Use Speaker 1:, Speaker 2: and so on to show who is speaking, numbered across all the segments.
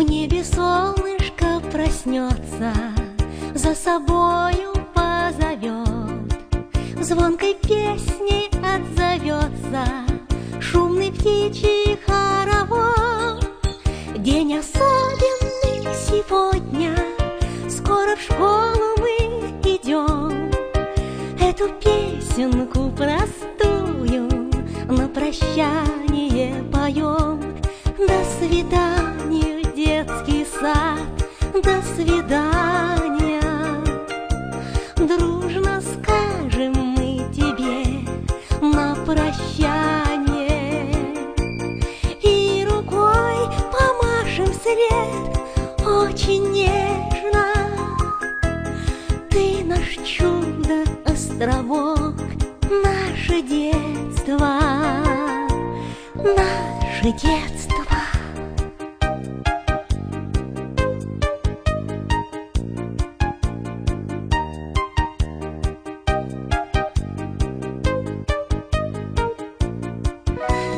Speaker 1: небе солнышко проснется, за собою позовет, звонкой песней отзовется шумный птичий хоровод. День особенный сегодня, скоро в школу мы идем. Эту песенку простую на прощание поем. До свидания, детский сад, до свидания. Дружно скажем мы тебе на прощание и рукой помашем вслед очень нежно. Ты наш чудо-островок, наше детство, наше детство.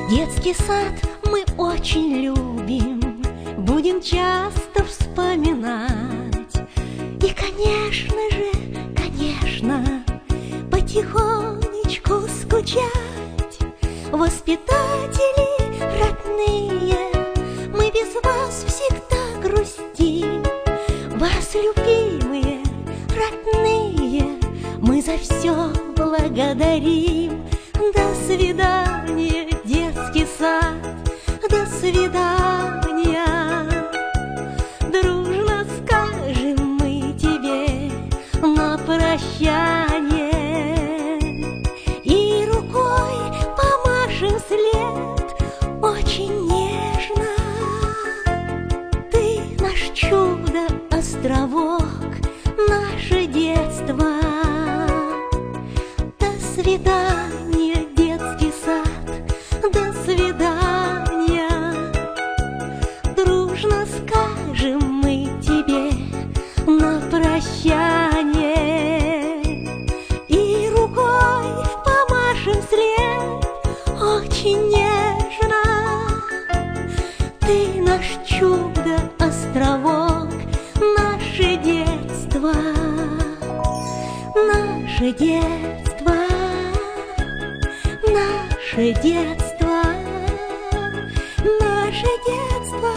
Speaker 1: Детский сад мы очень любим, будем часто вспоминать. И, конечно же, конечно, потихонечку скучать. Воспитатели родные, мы без вас всегда грустим. Вас, любимые, родные, мы за все благодарим. До свидания, детский сад, до свидания. Дружно скажем мы тебе на прощание и рукой помашем вслед очень нежно. Ты наш чудо-островок, наше детство. До свидания, детский сад, до свидания. Дружно скажем мы тебе на прощание и рукой помашем вслед очень нежно. Ты наш чудо-островок, наше детство, наше детство, наше детство, наше детство.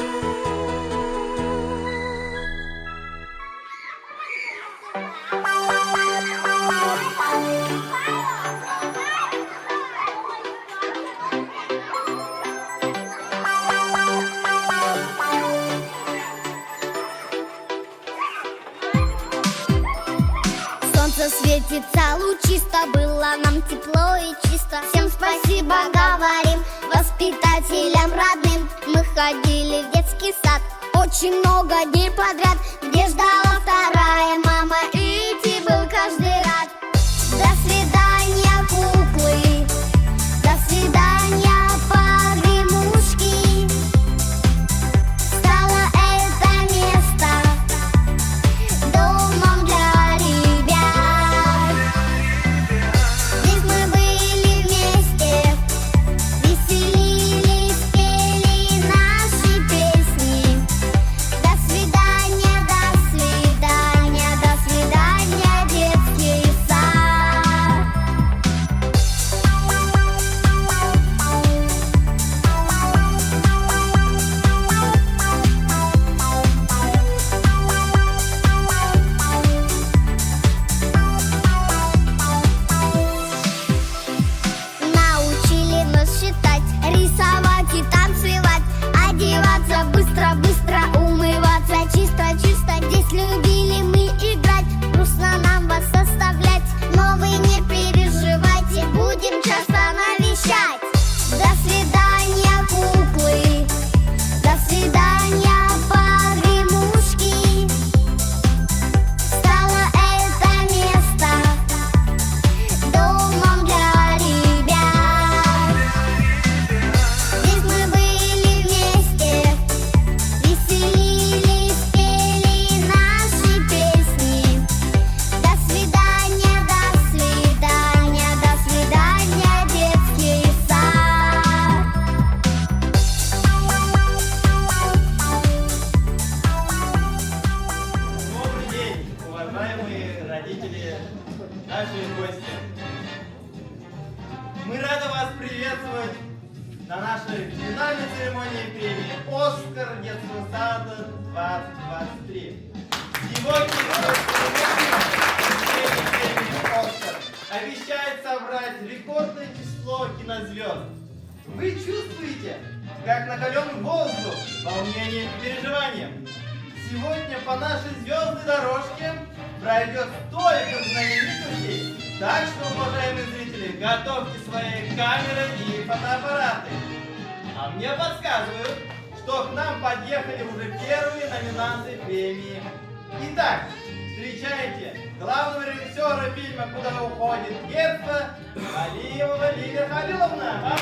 Speaker 2: Солнце светится лучисто, было нам тепло и чисто. Всем спасибо говорим воспитателям родным. Мы ходили в детский сад очень много дней подряд, где ждала вторая мама, и идти был каждый рад. До свидания, куклы, до свидания, погремушки. Стало это место домом для ребят. Здесь мы были вместе, веселились, пели наши песни. До свидания, до свидания.
Speaker 3: Мы рады вас приветствовать на нашей финальной церемонии премии «Оскар детского сада 2023». Сегодня премии «Оскар» обещает собрать рекордное число кинозвезд. Вы чувствуете, как накален воздух, волнение и переживание? Сегодня по нашей звездной дорожке пройдет столько знаменитостей. Так что, уважаемые зрители, готовьте свои камеры и фотоаппараты. А мне подсказывают, что к нам подъехали уже первые номинанты премии. Итак, встречайте главного режиссера фильма «Куда уходит детство» Алиева Лилия Халиловна.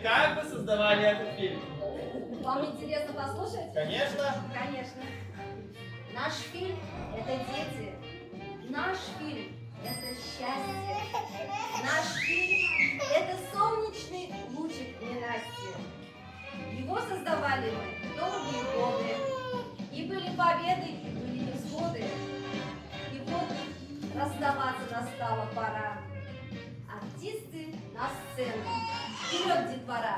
Speaker 3: Как вы создавали этот фильм?
Speaker 4: Вам интересно послушать?
Speaker 3: Конечно.
Speaker 4: Конечно. Наш фильм – это дети. Наш фильм – это счастье. Наш фильм – это солнечный лучик ненастья. Его создавали мы долгие годы. И были победы, и были невзгоды. И вот расставаться настала пора. Артисты на сцену. Вперед, детвора!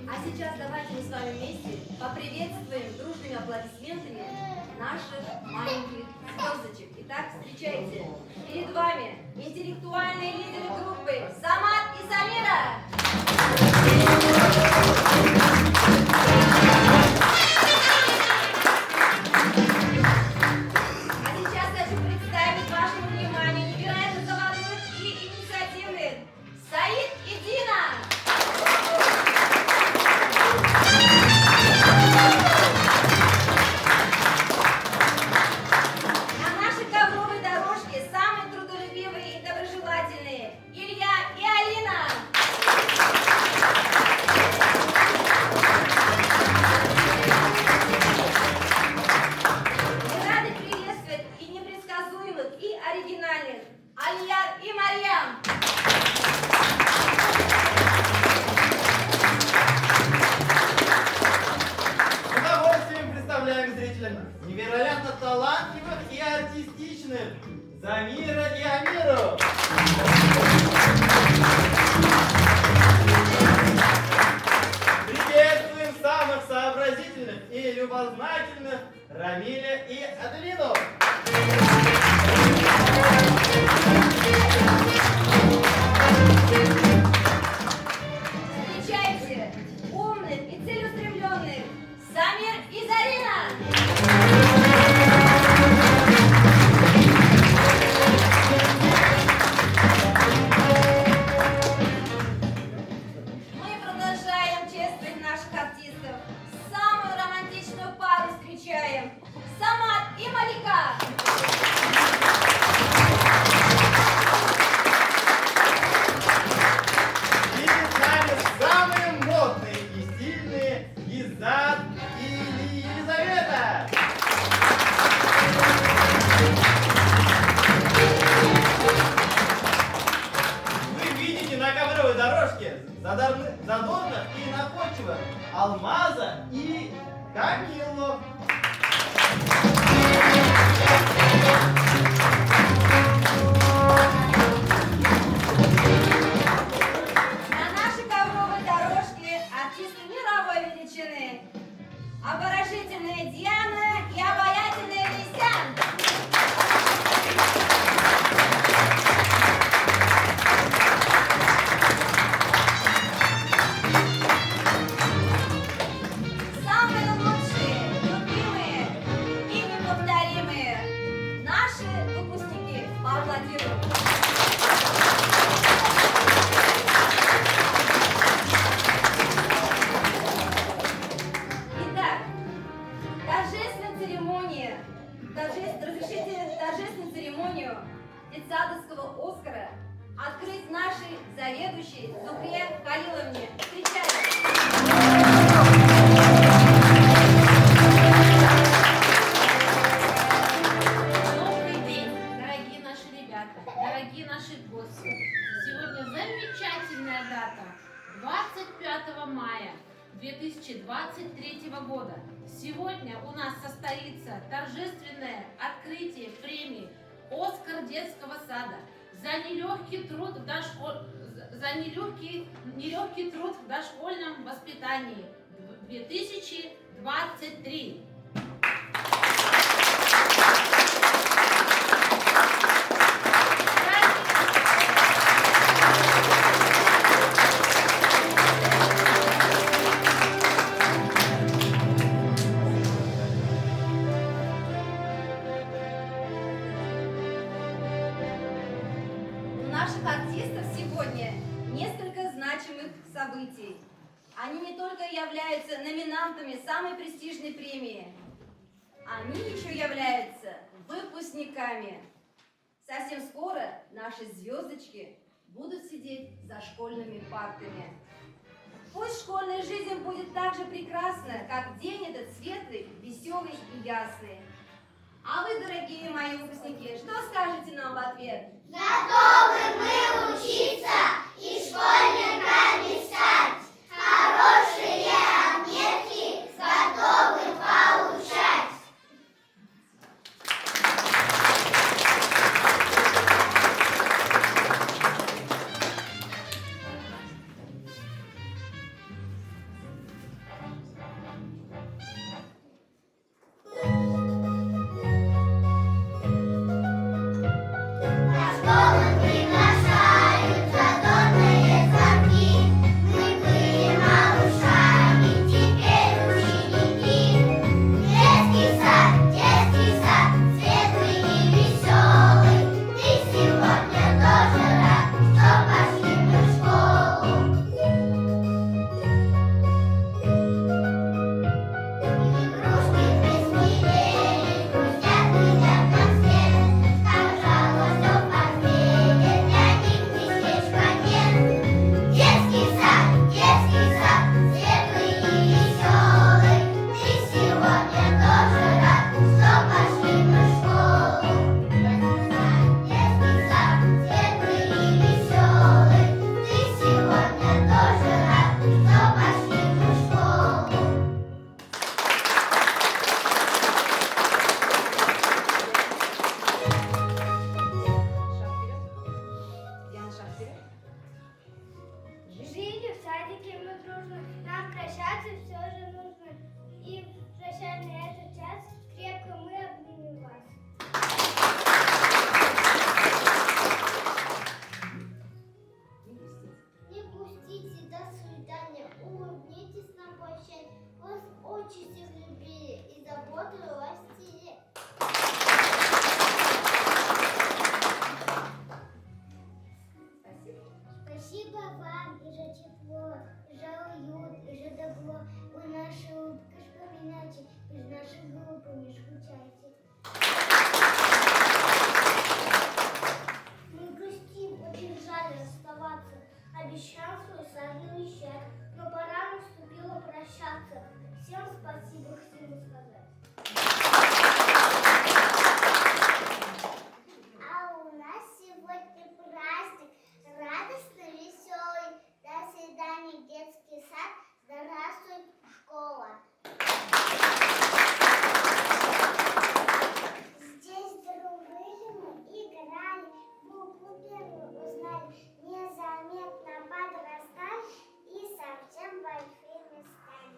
Speaker 4: А сейчас давайте мы с вами вместе поприветствуем дружными аплодисментами наших маленьких звездочек. Итак, встречайте, перед вами интеллектуальные лидеры группы Самат и Самира!
Speaker 3: Невероятно талантливых и артистичных Замира и Амиру. Приветствуем самых сообразительных и любознательных Рамиля и Аделину.
Speaker 4: Встречайте умных и целеустремленных Самир и Зарина. Мы продолжаем чествовать наших артистов. Самую романтичную пару встречаем. Самат и Малика.
Speaker 3: Перед нами самые модные и стильные Изат и Елизавета. Вы видите на ковровой дорожке задорных и находчивых Алмаза и Камилу.
Speaker 4: На нашей ковровой дорожке артисты мировой величины. Обворожительная Диана и обаятельная Лисян. Самые лучшие, любимые и неповторимые. Наши выпускники поаплодируют. Итак, разрешите торжественную церемонию детсадовского Оскара открыть нашей заведующей Зухре Халиловне. Встречайте!
Speaker 5: Сегодня у нас состоится торжественное открытие премии «Оскар детского сада» за нелегкий труд в дошкольном воспитании 2023.
Speaker 4: У наших артистов сегодня несколько значимых событий. Они не только являются номинантами самой престижной премии, они еще являются выпускниками. Совсем скоро наши звездочки будут сидеть за школьными партами. Пусть школьная жизнь будет так же прекрасна, как день этот светлый, веселый и ясный. А вы, дорогие мои выпускники, что скажете нам в ответ?
Speaker 2: Готовы мы учиться и школьниками стать, хорошие отметки готовы получать.
Speaker 6: Жили в садике мы дружно, нам прощаться все же нужно. И в прощальный этот час крепко мы обнимем вас.
Speaker 2: Не пустите, до свидания, улыбнитесь нам прощать. Вас очень всех любили и заботу о вас стереть. Спасибо вам и за тепло, за уют, и за добро. Вы наши улыбки вспоминайте, без нашей группы не скучайте. Мы грустим, очень жаль расставаться. Обещал свой сад не уезжать, но пора наступило прощаться. Всем спасибо, хотим сказать. А у нас сегодня праздник, радостный, веселый. До свидания, детский сад, здравствуй, школа. Здесь дружили мы, играли, букву первую узнали, незаметно подрастали и совсем большими стали.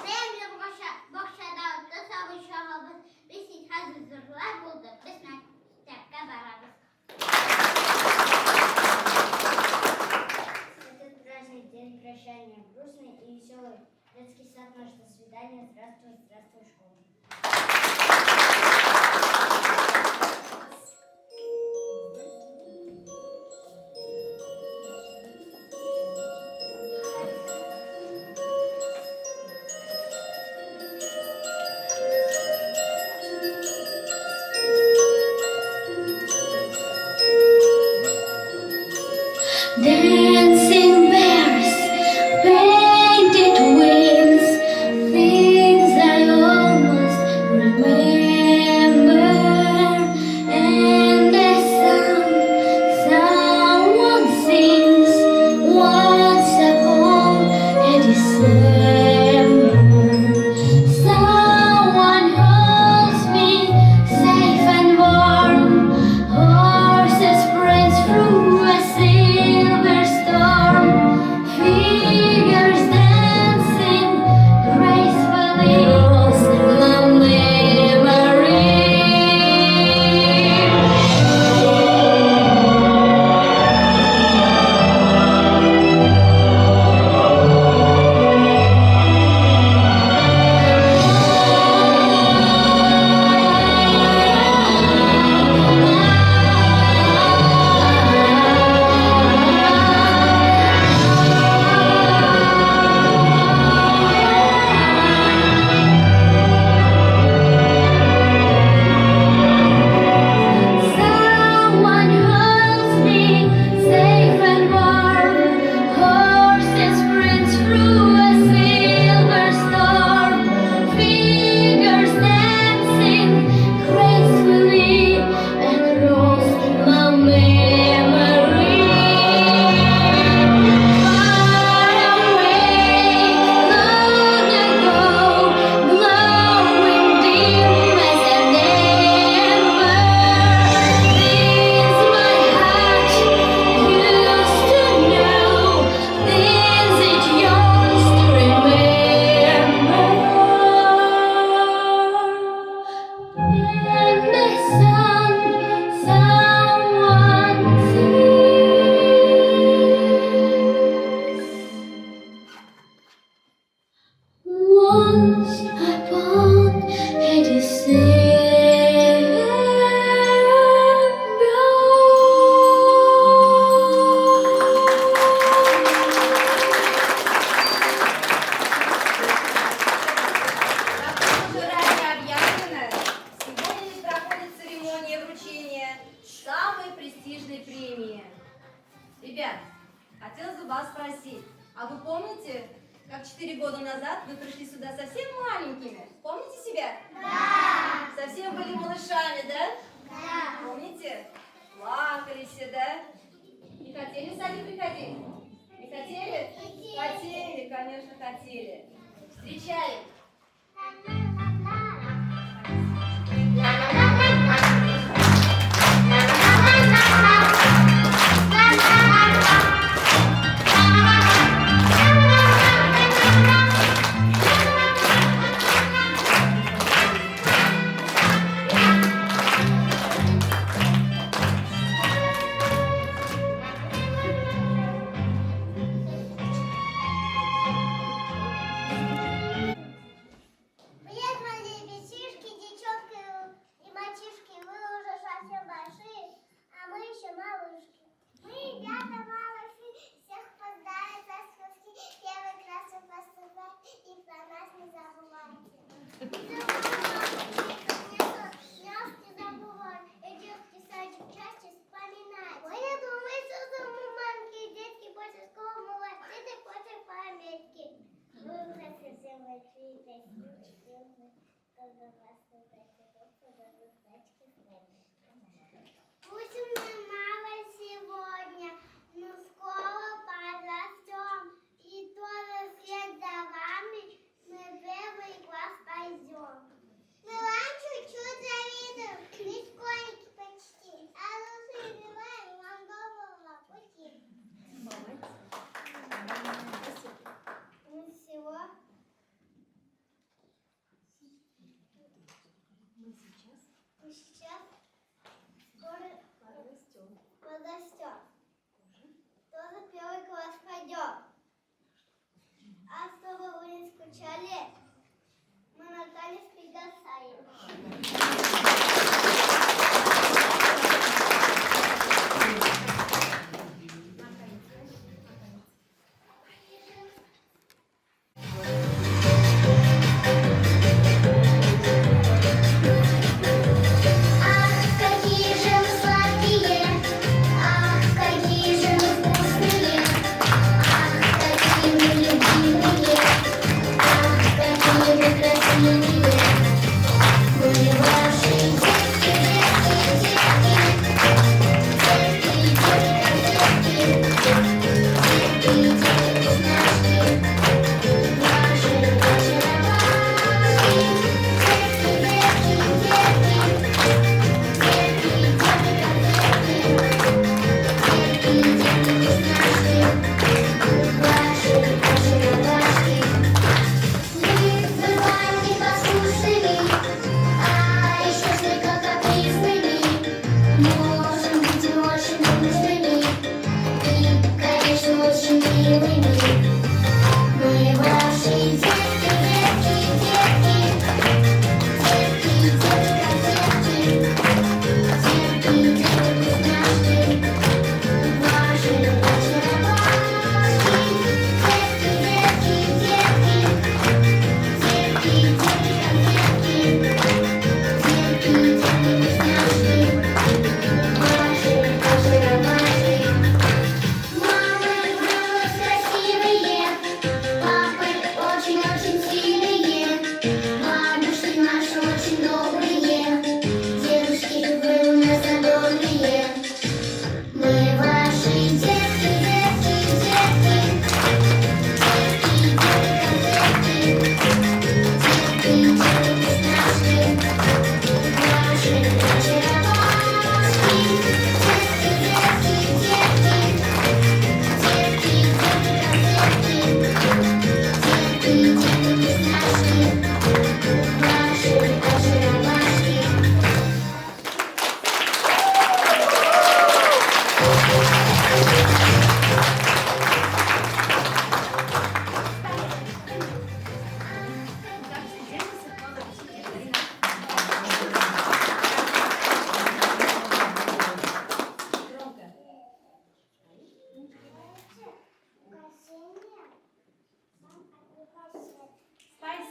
Speaker 2: Землю Бог дал, до самого шага, висеть хазы зерла, буду признать, всякая радость. Этот праздник, день прощания, грустный и веселый. Детский сад наш, до свидания, здравствуй, здравствуй, школа.
Speaker 1: Dancing bears, painted wings, things I almost
Speaker 2: Someone holds me safe and warm. Horses sprint through a silver storm. Figures dancing gracefully. Lost in my memory. Someone holds me safe and warm. Horses sprint through a silver storm. Figures dancing gracefully and lost in my memory. Far away, long ago, glowing dim as an ember. This my heart used to know. This it yours to remember. In the sun, someone sings. Once upon a
Speaker 4: Как уже ранее объявлено, сегодня проходит церемония вручения самой престижной премии. Ребят, хотелось бы вас спросить, а вы помните, как 4 года назад вы пришли сюда совсем маленькими? Помните себя? Да! Совсем были малышами, да? Да! Помните? Плакали все, да? Не хотели в садик приходить? Не хотели? Хотели, конечно, хотели. Встречали.
Speaker 6: Привет, мои ребятишки, девчонки и мальчишки. Вы уже совсем большие, а мы еще малышки. Мы, ребята, малыши, всех поздравляем со сказки. Первый класс вы поступаете и про нас не забывайте. Не забывайте. Идете в садик чаще вспоминать. Ой, я думаю, что за маленькие детки после школы молодцы, ты после памятки. Вы уже совсем большие, пусть мы мало сегодня, но скоро подрастем, и тоже вслед за вами мы в первый класс пойдем. Мы вам чуть-чуть завидуем, мы школьники почти, а души желаем вам доброго пути. Ну всего. Мы сейчас скоро подрастем. Тоже первый класс пойдем. А чтобы вы не скучали, мы Наталья приглашаем.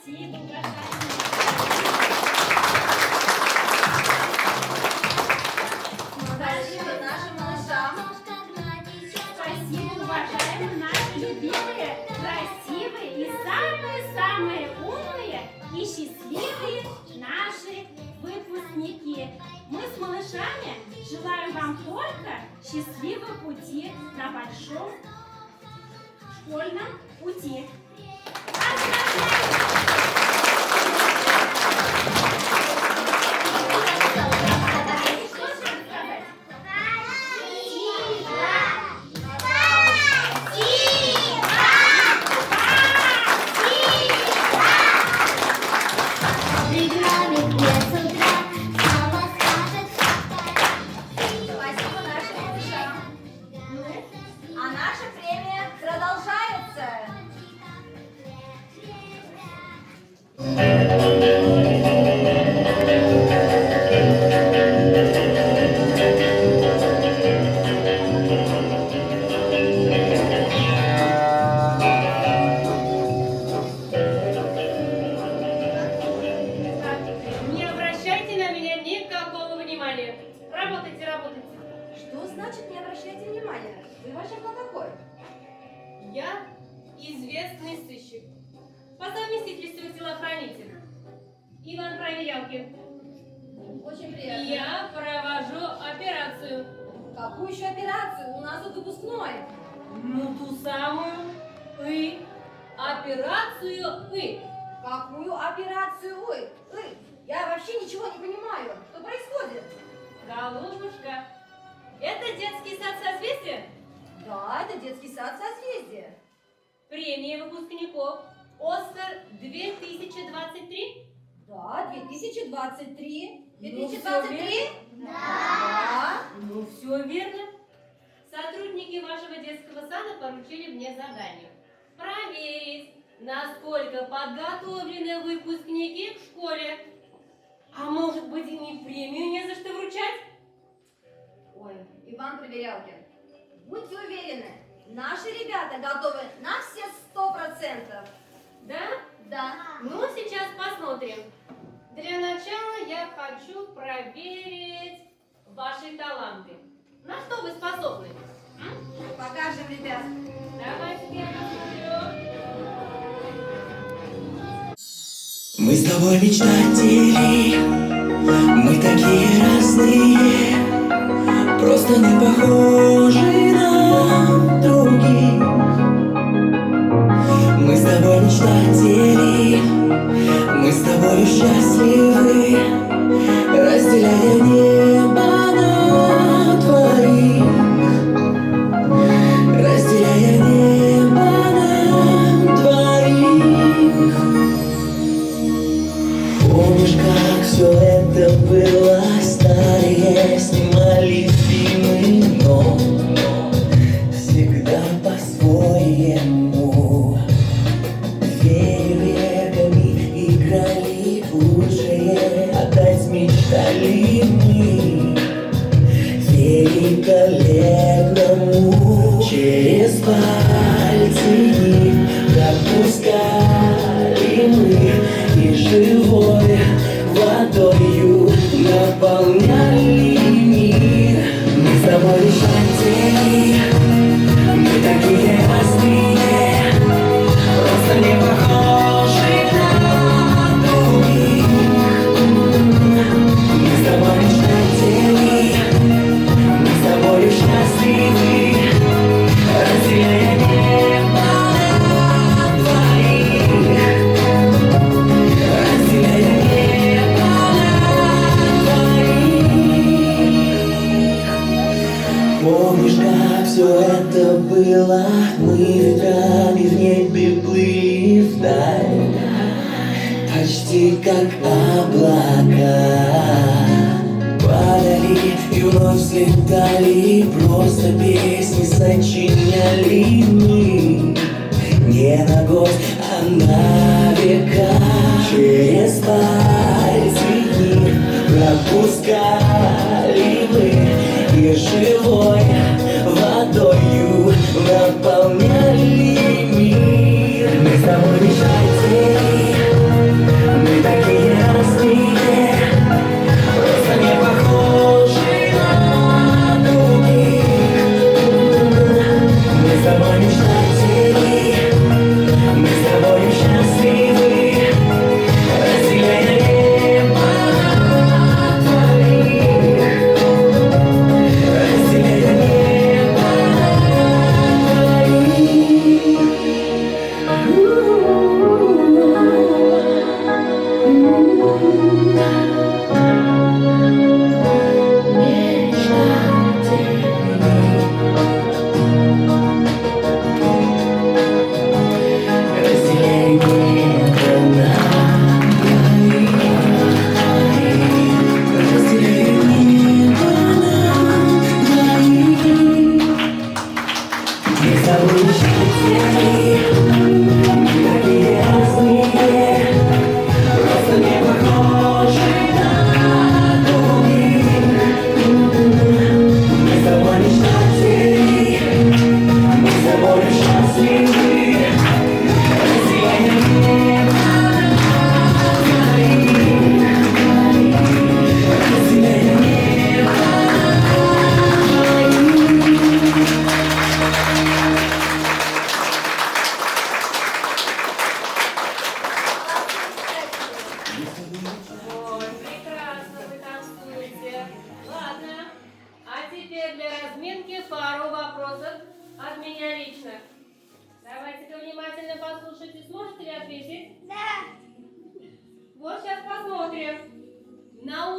Speaker 5: Спасибо, уважаемые.
Speaker 4: Спасибо нашим малышам.
Speaker 5: Спасибо, уважаемые наши любимые, красивые и самые-самые умные и счастливые наши выпускники. Мы с малышами желаем вам только счастливого пути на большом школьном пути.
Speaker 4: Спасибо нашим малышам. А наша премия продолжается.
Speaker 7: Не обращайте на меня никакого внимания. Работайте, работайте.
Speaker 4: Что значит не обращайте внимания? Вы вообще кто такой?
Speaker 7: Я известный сыщик. По совместительству телохранитель. Иван Проверялкин.
Speaker 4: Очень
Speaker 7: И
Speaker 4: приятно.
Speaker 7: я провожу операцию.
Speaker 4: Какую еще операцию? У нас тут выпускной.
Speaker 7: Ну, ту самую «И». Операцию «И».
Speaker 4: Какую операцию? Ой, я вообще ничего не понимаю. Что происходит?
Speaker 7: Голубушка, это детский сад созвездия?
Speaker 4: Да, это детский сад созвездия.
Speaker 7: Премия выпускников «Оскар 2023».
Speaker 4: Да, 2023.
Speaker 7: Ну,
Speaker 4: 2023?
Speaker 7: всё
Speaker 4: Да.
Speaker 7: Ну, все верно. Сотрудники вашего детского сада поручили мне задание проверить, насколько подготовлены выпускники в школе. А может быть, и не премию не за что вручать?
Speaker 4: Ой, Иван Проверялкин, будьте уверены, наши ребята готовы на все 100%.
Speaker 7: Да?
Speaker 4: Да.
Speaker 7: Ну, сейчас посмотрим. Для начала я хочу проверить ваши таланты. На что вы способны?
Speaker 4: Покажем, ребят.
Speaker 7: Давайте я посмотрю.
Speaker 8: Мы с тобой мечтатели, мы такие разные, просто не похожи на других. Мы с тобой мечтатели, мы с тобой счастливы, разделяя небо на двоих, разделяя небо на двоих. Помнишь, как все это было? Старые снимали фильмы, но всегда по-своему. Фейерверками играли лучшее, отдать мечтали мы великолепному. Через пальцы дни пропускали мы и живой водою наполняли мир. Мы с тобой решатели, мы такие разные, просто не похожи на других. Мы с тобой решатели, мы с тобой счастливы, разделяя небо на двоих, разделяя небо на двоих. Помнишь, как все это было? Мы ветрами в небе плыли вдаль, почти как облака. Падали и вновь взлетали, просто песни сочиняли мы. Не на год, а на века. Через пальцы дни пропускали мы и живой водою наполняли мир. Мы с тобой мечтатели,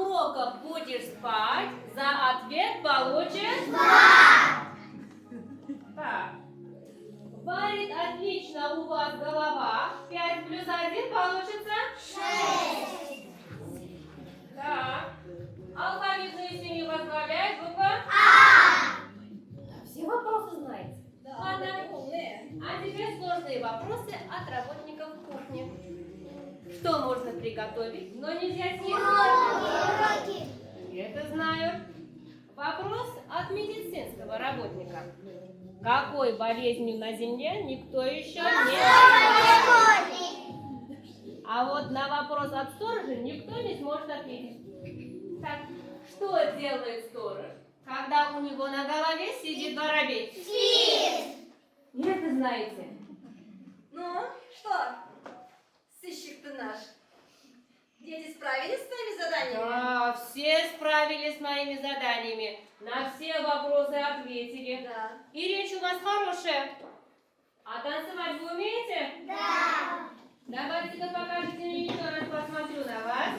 Speaker 7: урока будешь спать, за ответ получишь... Так. Варит отлично у вас голова. 5 плюс 1 получится? 6. Так. Алфавитную семью возглавляет буква А. Все вопросы знаете? Да. Ладно. А теперь сложные вопросы от работников кухни. Что можно приготовить, но нельзя съесть? Это знаю. Вопрос от медицинского работника. Какой болезнью на Земле никто еще не знает? А вот на вопрос от сторожа никто не сможет ответить. Так, что делает сторож, когда у него на голове сидит воробей? Спит! И это знаете.
Speaker 4: Ну, что, сыщик ты наш? Дети справились с своими заданиями?
Speaker 7: Да, все справились с моими заданиями. На все вопросы ответили.
Speaker 4: Да.
Speaker 7: И речь у вас хорошая. А танцевать вы умеете?
Speaker 6: Да.
Speaker 7: Давайте-ка покажите мне еще раз, посмотрю на вас.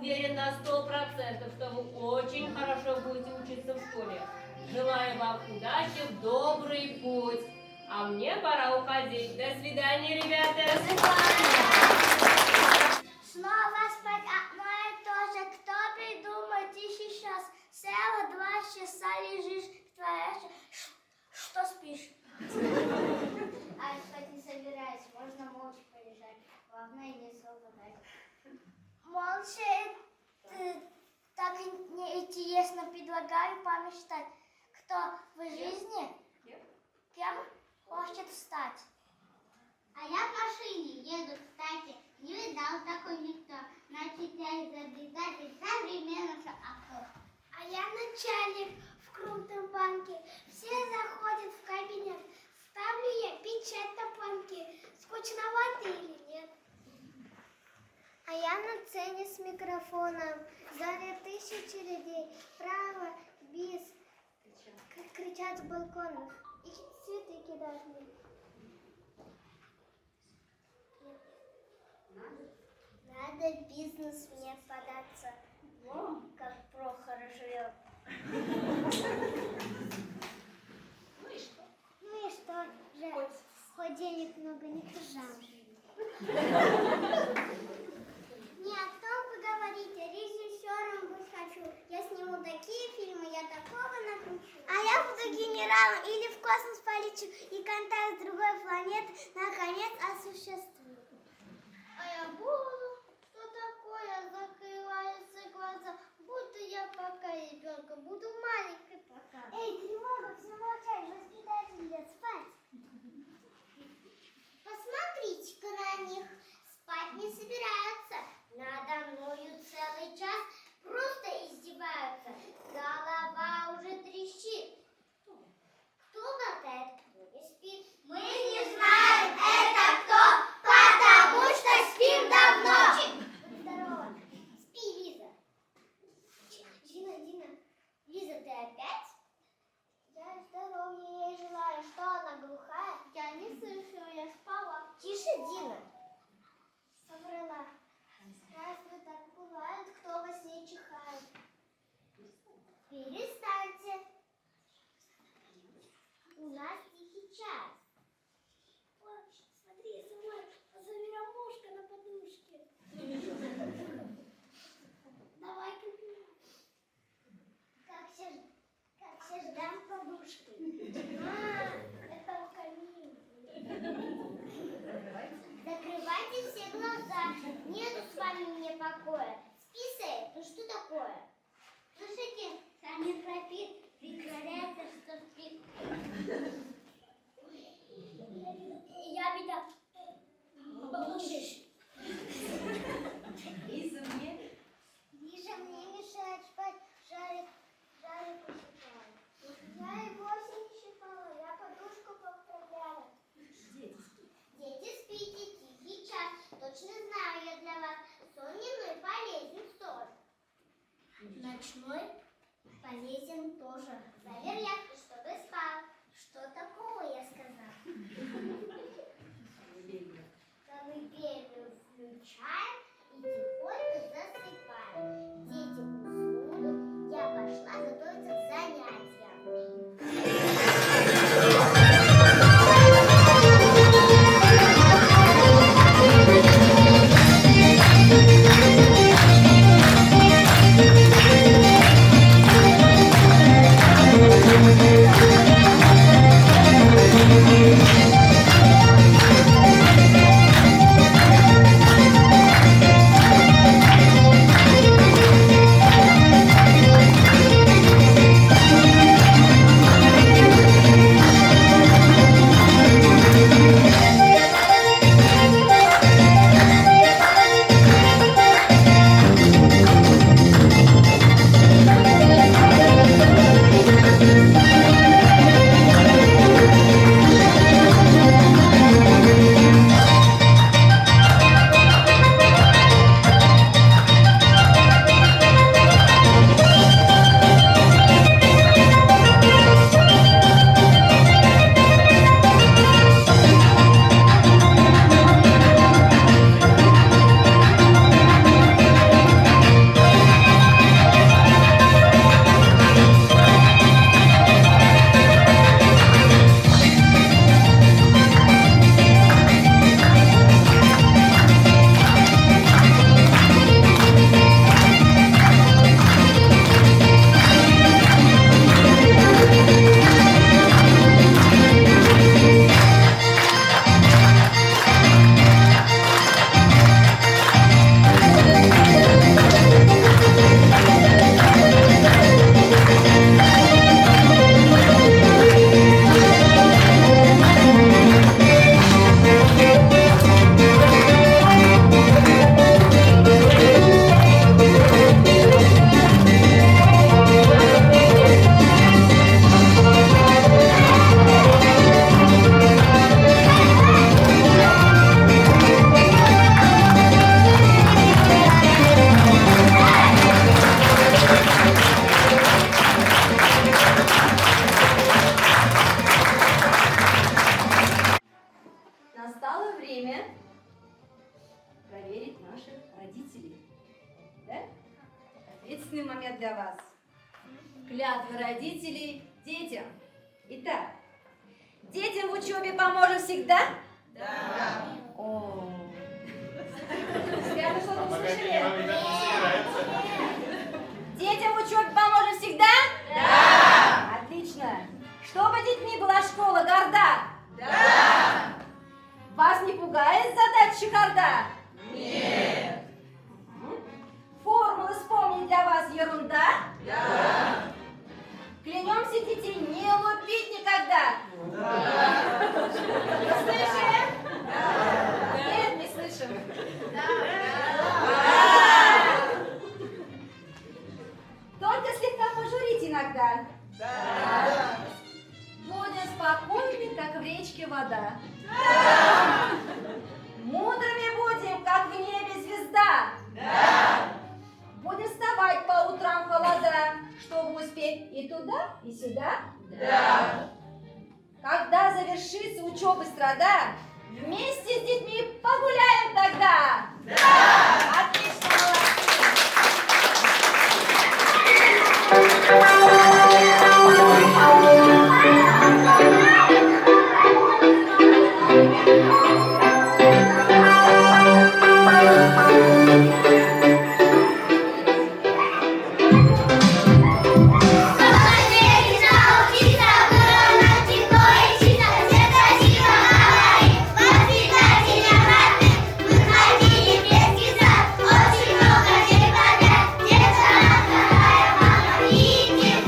Speaker 7: уверен на 100%, что вы очень хорошо будете учиться в школе. Желаю вам удачи в добрый путь. А мне пора уходить. До свидания, ребята. До свидания.
Speaker 6: Снова спать одно и то же. Кто придумает и сейчас? Целых 2 часа лежит. предлагаю помечтать. Кто в жизни кем хочет стать? А я в машине еду, кстати, не видал такой никто. Значит, я изобретатель современных авто. А я начальник в крупном банке. Все заходят в кабинет. Ставлю я печать на планке. Скучновато или нет? А я на сцене с микрофоном. Сзади тысячи людей. Право, бис. Кричат с балконов. И цветы кидают мне. Надо в бизнес мне податься. Как Прохор живет.
Speaker 4: Ну и что?
Speaker 6: Ну и что же? Хоть денег много не жалко. Не о том вы говорите, режиссером быть хочу. Я сниму такие фильмы, я такого накручу. А я буду генералом или в космос полечу, и контакт с другой планеты наконец осуществлю. А я буду, что такое, закрываются глаза, будто я пока ребенка, буду маленькой пока. Эй, тревога, все молчать, воспитатель идет спать. Посмотрите-ка на них, спать не собираются. Надо мною целый час просто издеваются. Голова уже трещит. Кто болтает, кто не спит? Мы не знаем, это кто, потому что спим давно. Здорово. Спи, Лиза. Дина. Лиза, ты опять? Я здоровья ей желаю. Что она глухая? Я не слышала, я спала. Тише, Дина. Соврала. Разве так бывает, кто во сне чихает? Перестаньте. У нас тихий час. Ой, смотри, Самар, завиромушка на подушке. Давай-ка. Как все ждем подушки. Это у камина. Закрывайте все глаза. Нету с вами мне покоя. Списай, ну что такое? Слушайте, Саня храпит, притворяется, что спит. Я меня получишь.
Speaker 4: Лиза мне?
Speaker 6: Лиза мне мешает спать, Жарик посыпает. Я и вовсе не щипала, я подушку поправляла. Дети, спите, тихий час. Точно знаю я для вас, сон дневной полезен сон. Ночной полезен тоже. Заверяю, чтобы спал. Что такого я сказала? Колыбельную включаем и тихонько засыпаем. Дети уснули, я пошла готовиться к занятиям.
Speaker 8: Thank you.
Speaker 4: торжественный момент для вас. Клятвы родителей детям. Итак, детям в учебе поможем всегда? Да. О. Ребята, что-то услышали? Детям в учебе поможем всегда? Да. Отлично. Чтобы детьми была школа горда? Да. Вас не пугает задача чехарда? Нет. Формулы вспомнить для вас ерунда? Да. Клянемся детей не лупить никогда? Да. Не слышим? Да. Нет, не слышим. Да. Да. Только слегка пожурить иногда. Да. Будем спокойны, как в речке вода. Да. Мудрыми будем, как в небе звезда. Да. Будем вставать по утрам холода, чтобы успеть и туда, и сюда. Да. Когда завершится учеба страда, вместе с детьми погуляем тогда. Да. Отлично,
Speaker 6: Очень много дней подряд, детям, дорогая мама, видите,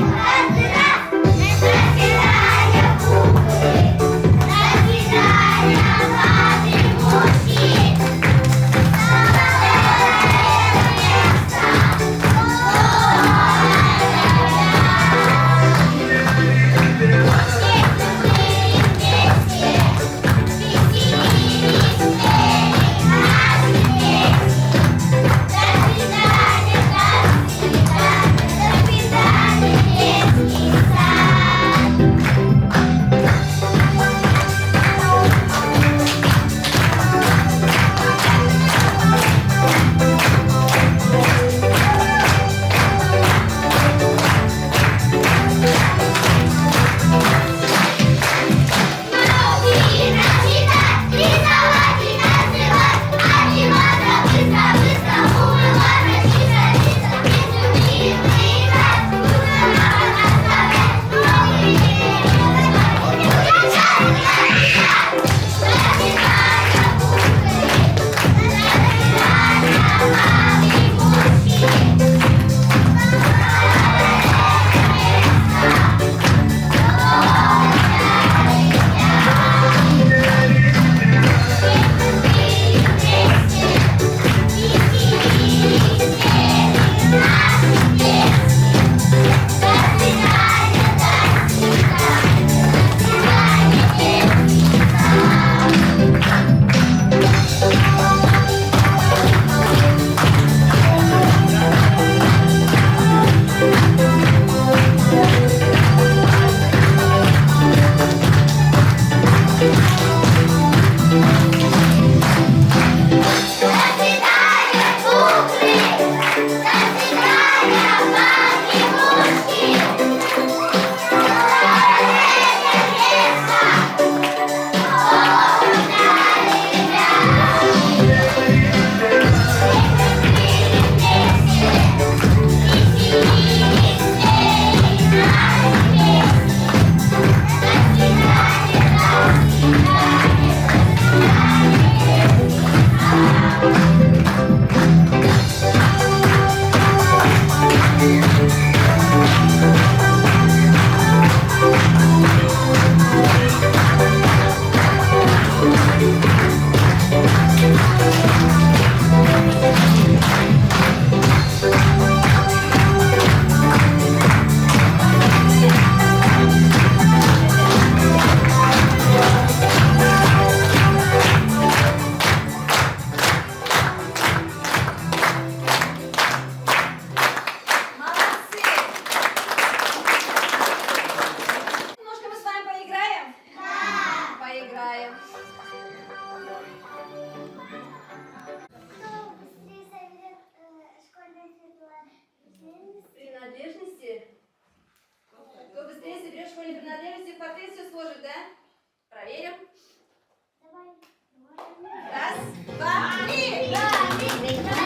Speaker 4: Принадлежности? Кто быстрее соберет школьные принадлежности, в портфель все сложит, да? Проверим. Раз, два, три!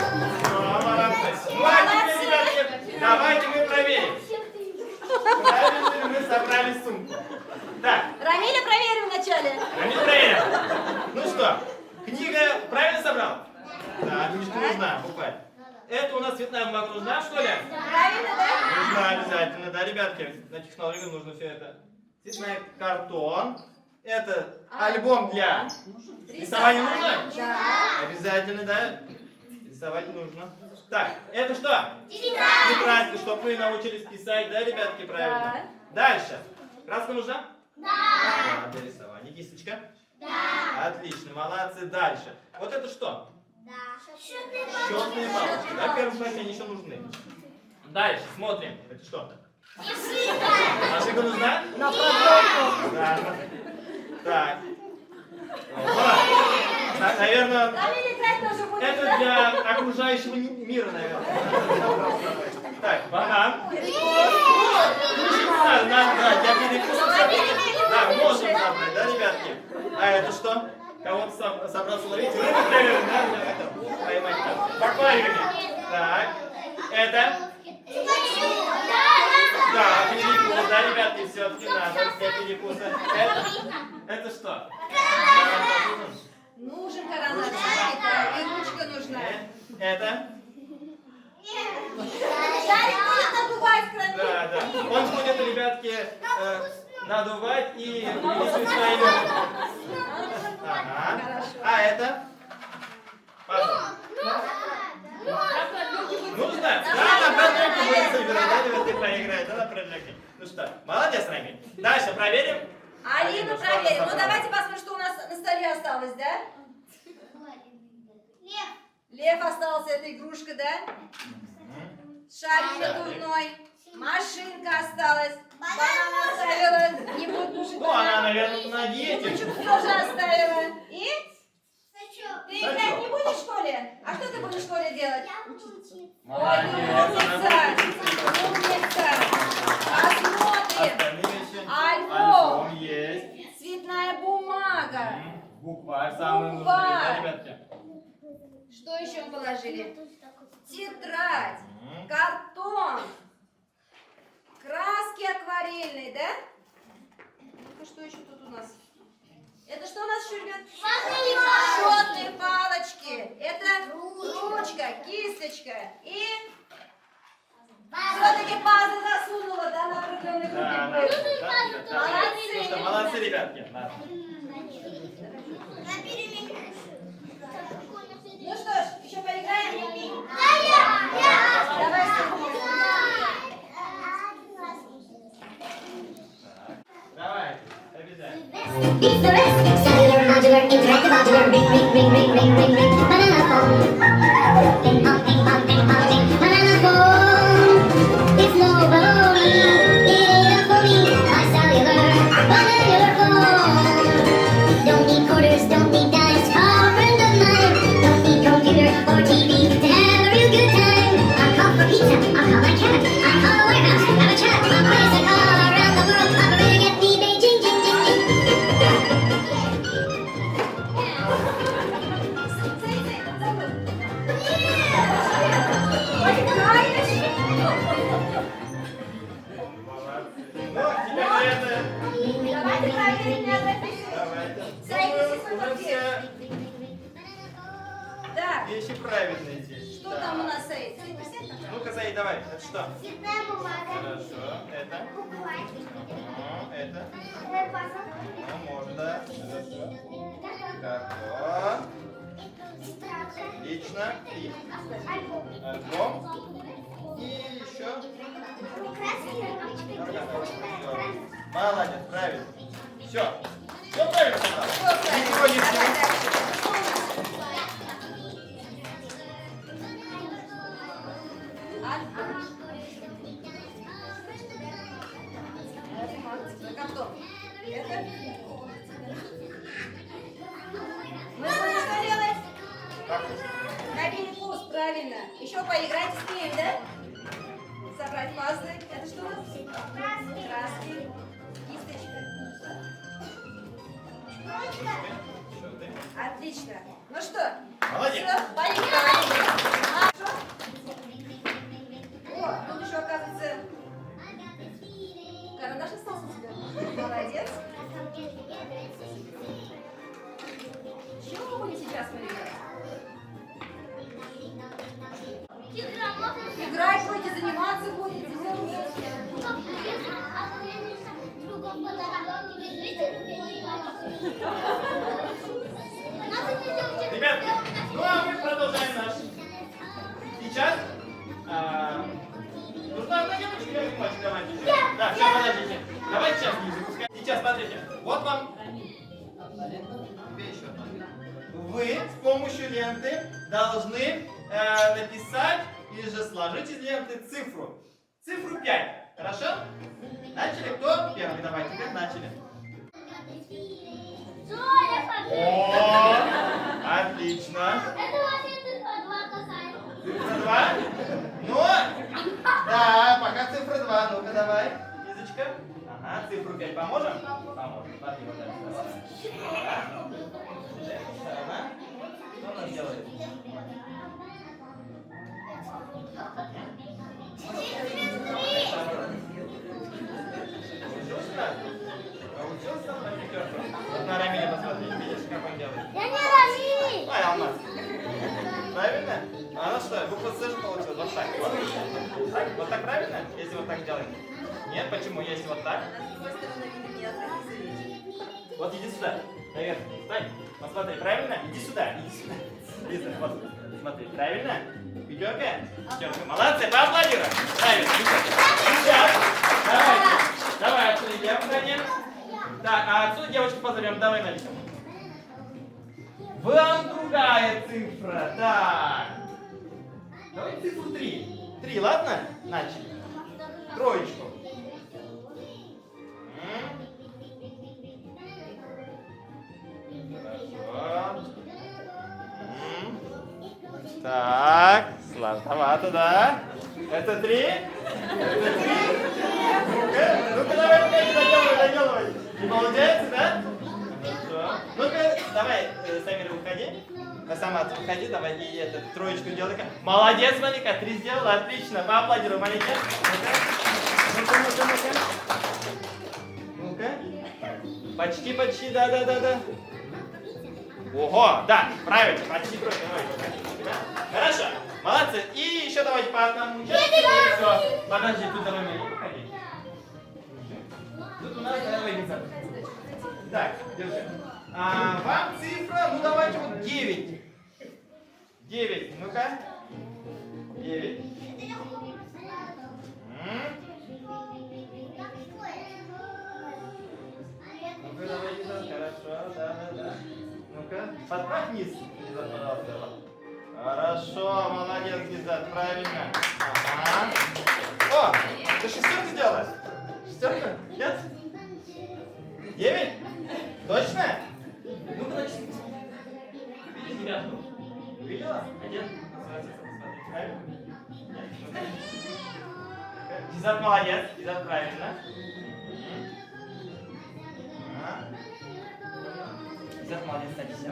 Speaker 3: Молодцы. Ну а теперь, ребятки, давайте мы проверим, правильно ли мы собрали сумку. Так,
Speaker 4: Рамиля проверим вначале.
Speaker 3: Рамиль проверим. Ну что, книга правильно собрал? Да, книжка нужна, буквально. Это у нас цветная бумага нужна, что ли?
Speaker 4: Правильно, да?
Speaker 3: Нужна обязательно, да, ребятки? На технологию нужно все это. Цветной картон. Это альбом для рисования нужно?
Speaker 4: Да.
Speaker 3: Обязательно, да? Рисовать нужно. Так, это что? Тетрадь, чтобы вы научились писать, да, ребятки, правильно? Дальше. Краска нужна? Да. Для рисования. Кисточка? Да. Отлично, молодцы. Дальше. Вот это что? Счетные палочки. Да, в первом классе они еще нужны. Дальше, смотрим. Это что? Машинка нужна?
Speaker 4: На продолжку.
Speaker 3: Да. Так. Наверное,
Speaker 4: Рамиля играть тоже будет,
Speaker 3: это
Speaker 4: да?
Speaker 3: для окружающего мира, наверное. Так, банан. Да, для перекуса. Да, можем забрать, да, ребятки? А это что? Кого-то собрался ловить? Рыбу, наверное, да? Для этого поймать там. В аквариуме. Так. Это? Да, перекус, да, ребятки, все-таки надо для перекуса. Это что?
Speaker 4: Нужен карандаш. И ручка нужна.
Speaker 3: Это?
Speaker 4: Шарик будет надувать, кроме.
Speaker 3: Да, да. Он будет, ребятки, надувать и вместе своими. Ага. А это? Нужно? Да, на продлёнке будет собирать. Да, ребят, ты проиграешь, да, на продлёнке. Ну что, молодец, Рамиль. Дальше проверим.
Speaker 4: Алина проверим. Ну давайте посмотрим, что у нас на столе осталось, да? Лев остался, эта игрушка, да? Шарик надувной. Машинка осталась. Банан оставила. Не будет нужен.
Speaker 3: Ну, она, наверное, на диете.
Speaker 4: Ручку тоже оставила. И? Ты играть не будешь в школе? А что ты будешь в школе делать? Ой, ну умница. Умница. Посмотрим.
Speaker 3: Остальные еще.
Speaker 4: Альбом.
Speaker 3: Есть.
Speaker 4: Цветная бумага.
Speaker 3: Букварь самый нужный,
Speaker 4: Букварь.
Speaker 3: да, ребятки?
Speaker 4: Что еще мы положили? Тетрадь, картон, краски акварельные, да? Ну что еще тут у нас? Это что у нас еще, ребят? Счетные палочки. Это ручка, кисточка и... Все-таки пазл засунула, да, на определенный
Speaker 3: Да, да,
Speaker 4: круг.
Speaker 3: да, да.
Speaker 4: Молодцы.
Speaker 3: Ну что, молодцы, ребятки. Да.
Speaker 4: Ну что ж, еще поиграем? Давай,
Speaker 3: Давай, обязательно.
Speaker 2: It's the rest. Cellular, modular, interactive, modular, ring, ring, ring, ring, ring, ring, ring. Banana phone. Ping pong, ping pong, ping pong, ping. Banana phone. It's nobody. It ain't for me. My cellular phone. Don't need quarters, don't need dimes. Call a friend of mine. Don't need computer or TV to have a real good time. I'll call for pizza. I'll call my cat. I'll call the warehouse. Have a chat. I'll place a call around the world. Operator, get me Beijing, jing, jing, jing.
Speaker 3: Молодцы. Ну, теперь, наверное,
Speaker 4: Давайте проверим, не отвлекись.
Speaker 3: давайте.
Speaker 4: Садитесь на
Speaker 3: Уже
Speaker 4: портфель.
Speaker 3: все
Speaker 4: Так,
Speaker 3: вещи правильные здесь.
Speaker 4: что там у нас, Саид? Саид, присядь там.
Speaker 3: Ну-ка, Саид, давай. Это что?
Speaker 6: Цветная бумага.
Speaker 3: Хорошо. Это?
Speaker 6: Букварь.
Speaker 3: Это?
Speaker 6: Пазл.
Speaker 3: Ну, можно. Хорошо. Картон.
Speaker 6: Тетрадка.
Speaker 3: Отлично. И
Speaker 6: Альбом.
Speaker 3: альбом. Молодец, правильно. Все. Все правильно собрал. Ничего не
Speaker 4: Ну, что делать? Набили вкус, правильно. Еще поиграть успеем, да? Собрать пазлы. Это что у нас? Краски. Кисточка. Отлично. Ну что?
Speaker 3: Молодец.
Speaker 4: Все, поиграли. Хорошо? О, тут еще, оказывается, карандаш остался у тебя. Молодец. Чего мы будем сейчас поиграть? Играть будете, заниматься будете.
Speaker 3: Ребятки, ну а мы продолжаем наш. Сейчас нужно одна девочка или мальчик? Давайте. Да, сейчас, подождите. Давайте сейчас не запускаем. Сейчас, смотрите. Вот вам. Вы с помощью ленты должны написать или же сложить из ленты цифру. Цифру 5. Хорошо? Начали? Кто первый? Давайте, теперь начали. О, отлично. Цифра 2. Ну, да, пока цифра 2. Ну-ка, давай. Лизочка. Ага, цифру 5 поможем? Поможем. Смотри, вот так. Сторона. Что у нас делает? Научился он на пятерку? Вот на Рамиля посмотри. Видишь, как он делает?
Speaker 6: Я не Рамиль!
Speaker 3: Ай, Алмаз. Правильно? А ну что, буква С же получилась. Вот так. Вот так? Вот так правильно? Если вот так делаем? Нет, почему? Если вот так. Вот иди сюда. Наверх. Встань. Посмотри, правильно? Иди сюда. Иди сюда. Лиза, вот. Смотри, правильно? Пятерка? Пятерка. Молодцы, поаплодируем. Правильно. Сейчас. Давайте. Давай отсюда идем, Даня. Так, а отсюда девочку позовем. Давай, Налика. Вам другая цифра. Так. Давай цифру 3. 3, ладно? Начали. Троечку. Хорошо. Так, сложновато, да? Это 3? Это 3? Ну-ка, давай, доделывай. Не получается, да? Хорошо. Ну-ка, давай, Самира, выходи. Сама выходи, давай, и эту троечку делай. Молодец, Малика, 3 сделала, отлично. Поаплодируй, Малика. Ну-ка, ну-ка. Ну-ка. Почти, да. Ого, да, правильно, почти тройка. Хорошо, молодцы. И еще давайте по одному. Все. Подожди, тут давай мне выходи. Тут у нас выйдет. Так, держи. Вам цифра, ну давайте вот 9. 9, ну-ка. 9. Ну-ка, давай, Лиза, хорошо, да. Ну-ка, подправь вниз, Лиза, пожалуйста. Хорошо, молодец, Лиза, правильно. Ага. О, ты шестерку сделала? Шестерку? Нет? 9? Точно? Ну-ка, значит, видишь девятку? Видела? Один? Смотри, правильно? Лиза, молодец, Лиза, правильно. Лиза, молодец, садись.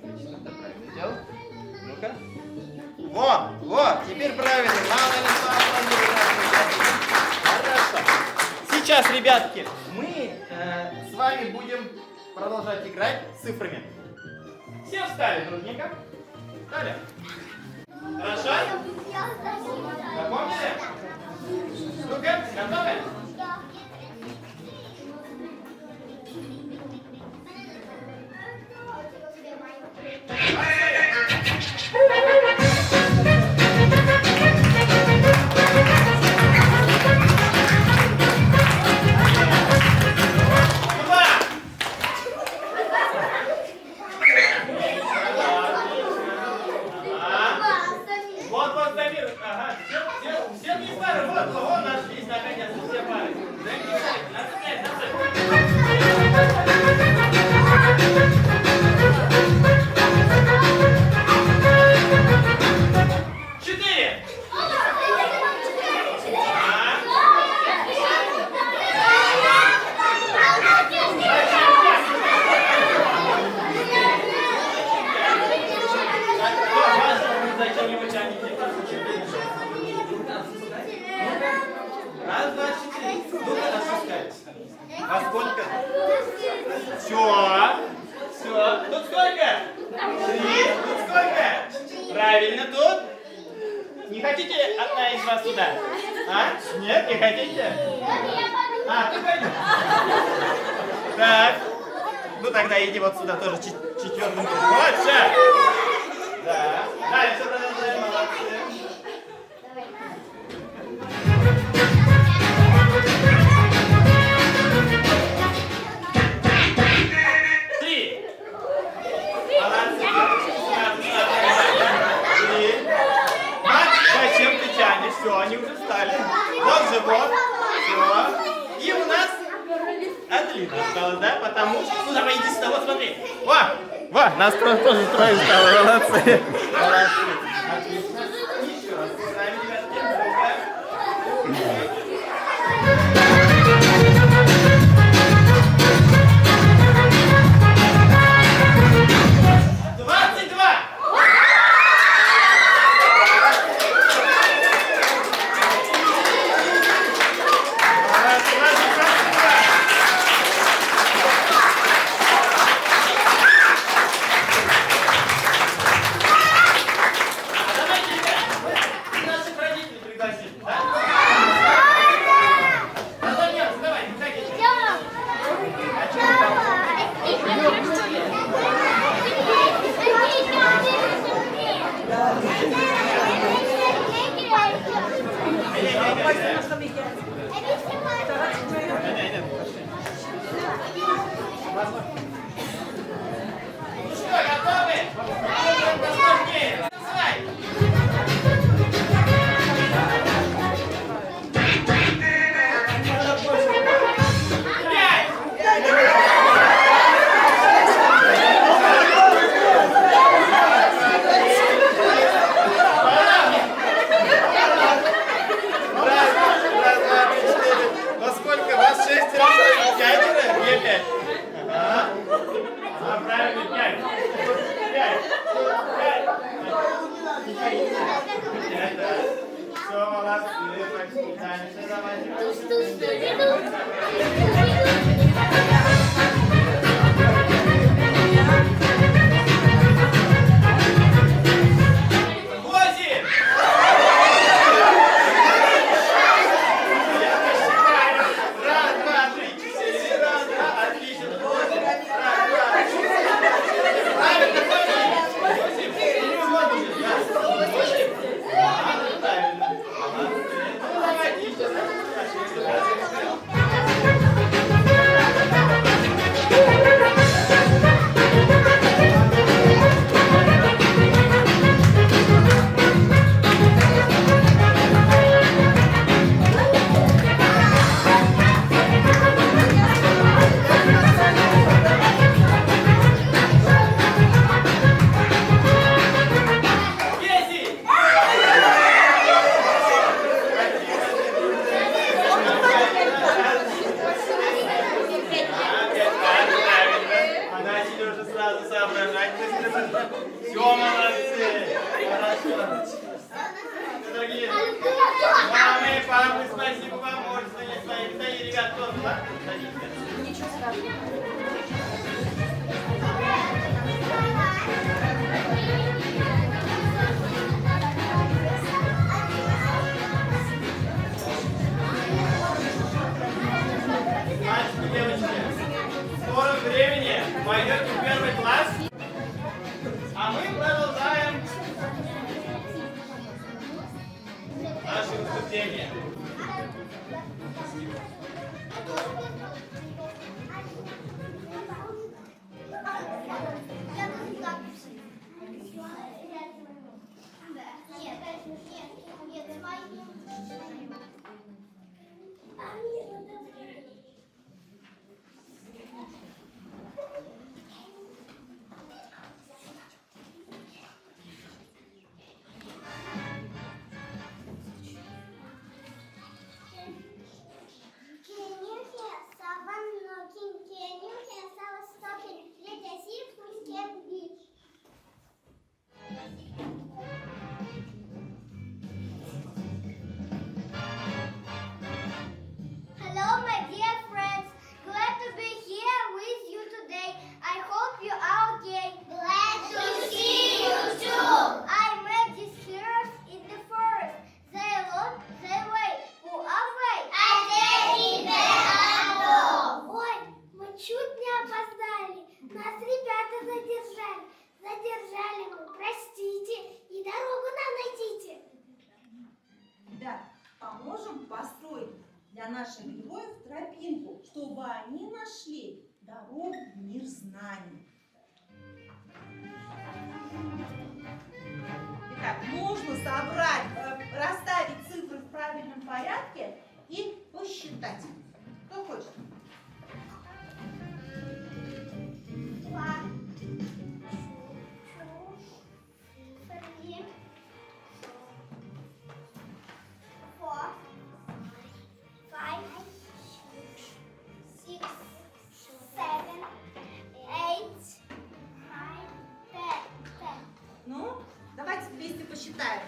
Speaker 3: Отлично, ты правильно сделал. Ну-ка. Вот, теперь правильно. Хорошо. Сейчас, ребятки, мы с вами будем продолжать играть с цифрами. Все встали дружненько. Встали. Хорошо? Запомнили? Ну-ка, готовы? Вот, нашлись наконец-то все пары. Насыпай. Четыре. Зачем его тянете? Раз, два, четыре. Ну-ка, опускайтесь. А сколько? Все. Тут сколько? Три. Тут сколько? Правильно, тут. Не хотите одна из вас сюда? А? Нет, не хотите? Ты хотите? Так. Ну тогда иди вот сюда тоже четвертым. Вот, все. Да. Дальше продолжаем, молодцы. Три. Молодцы. Три. Мать, зачем ты тянешь? Все, они уже встали. Вот живот. Все. И у нас отлично осталось, да? Потому что... Ну давай, иди сюда, вот смотри. Во, нас тоже трое стало. Молодцы. Молодцы. Отлично. Еще раз. С нами, ребята, 22. Ну что, готовы? Давай. Во сколько? Вас 6 раз? 5? Где 5? Правильно, 5. 5. Все, молодцы. Дальше давайте. Все, молодцы. Хорошо. Дорогие мамы, папы, спасибо вам. Можете занять свои питания. Ребят, тоже, да? Ничего страшного. Мальчики, девочки, в скором времени пойдете в первый класс, а мы продолжаем наше выступление.
Speaker 6: Нет,
Speaker 9: можем построить для наших героев тропинку, чтобы они нашли дорогу в мир знаний. Итак, нужно собрать, расставить цифры в правильном порядке и посчитать. Кто хочет?
Speaker 6: 1, 2, 3, 4, 5, 6, 7, 8, 9, 10.
Speaker 9: Ну, давайте вместе посчитаем.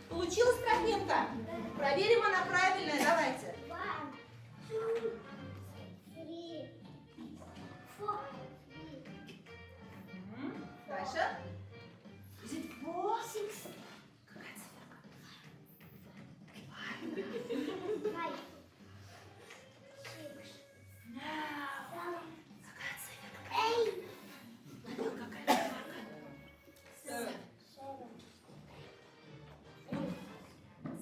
Speaker 9: Получилась тропинка? Проверим, она правильная. Давайте.
Speaker 6: 1, 2, 3, 4.
Speaker 9: Дальше. Is it 4?
Speaker 6: 6,
Speaker 9: Какая циферка?
Speaker 6: 5, 6,
Speaker 9: Какая циферка?
Speaker 6: 8,
Speaker 9: Надел, какая циферка?
Speaker 6: 7.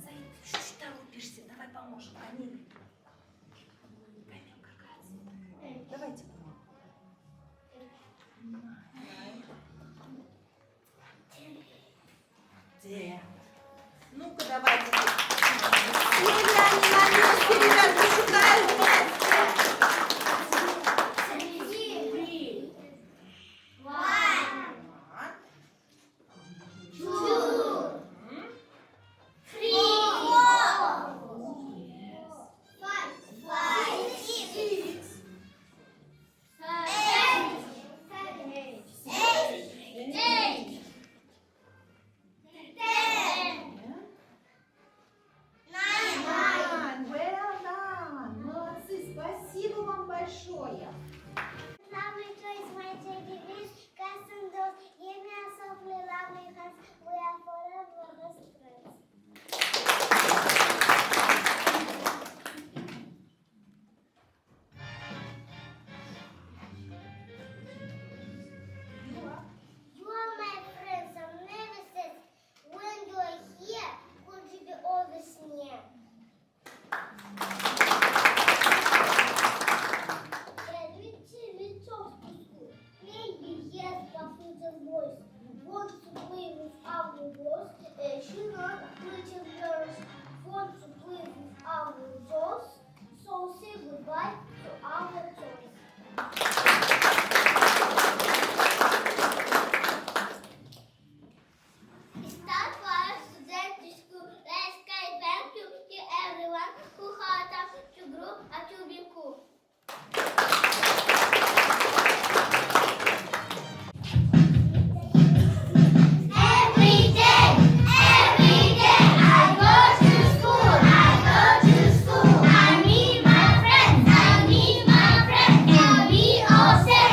Speaker 9: Заид, ты чуть-чуть торопишься. Давай поможем Камиле. Камил, какая циферка? Давайте поможем. Ну-ка, давайте. Сильно они на месте, ребят, посчитаем вместе.
Speaker 6: 3, 1, 2, 3, 4, 5, 6, 7, 8, 9, 10.
Speaker 9: Well done. Молодцы, спасибо вам большое.
Speaker 6: Lovely choice, my baby is custom dolls. Give me a softly lovely hands. We are forever best friends. You are my friends. I'm never sad. When you are here, could you be always near? Maybe yes, but with a voice. Want to play with our dolls? Children, little girls want to play with our dolls. So say goodbye to our toys. It's time for us to get to school. Let's say thank you to everyone who helped us to grow and to be cool. Every day I go to school. I meet my friends. And we all say,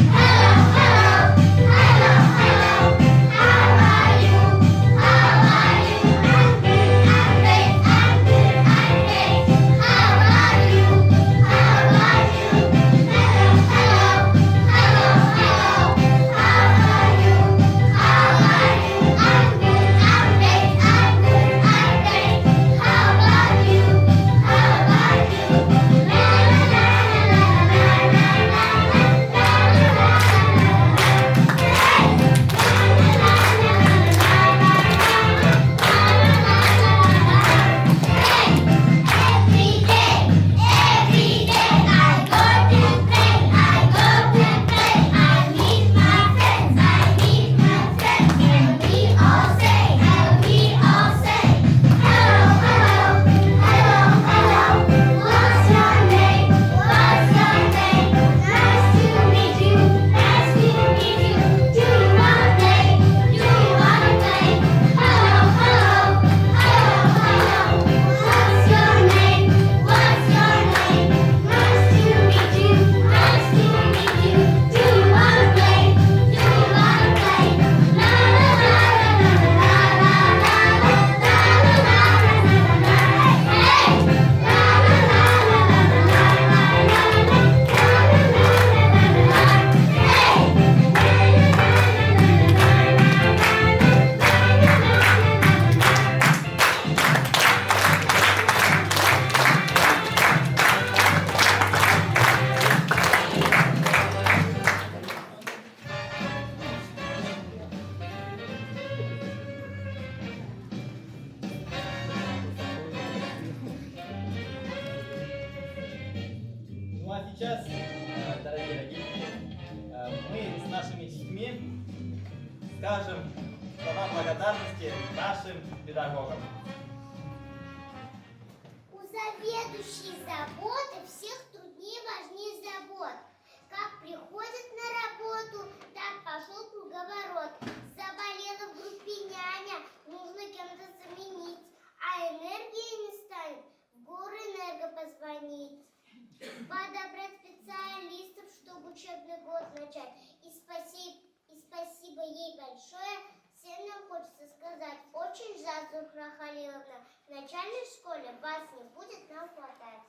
Speaker 6: hello, hello, how are you? I'm good, I'm great, how are
Speaker 3: сейчас, дорогие родители, мы с нашими детьми скажем слова благодарности нашим педагогам.
Speaker 6: У заведующей заботы всех труднее важнее забот. Как приходит на работу, так пошел круговорот. Заболела в группе няня, нужно кем-то заменить. А энергии не станет, в Горэнерго позвонить. Подобрать специалистов, чтобы учебный год начать. И спасибо ей большое. Всем нам хочется сказать, очень жаль, Зухра Халиловна, в начальной школе вас не будет нам хватать.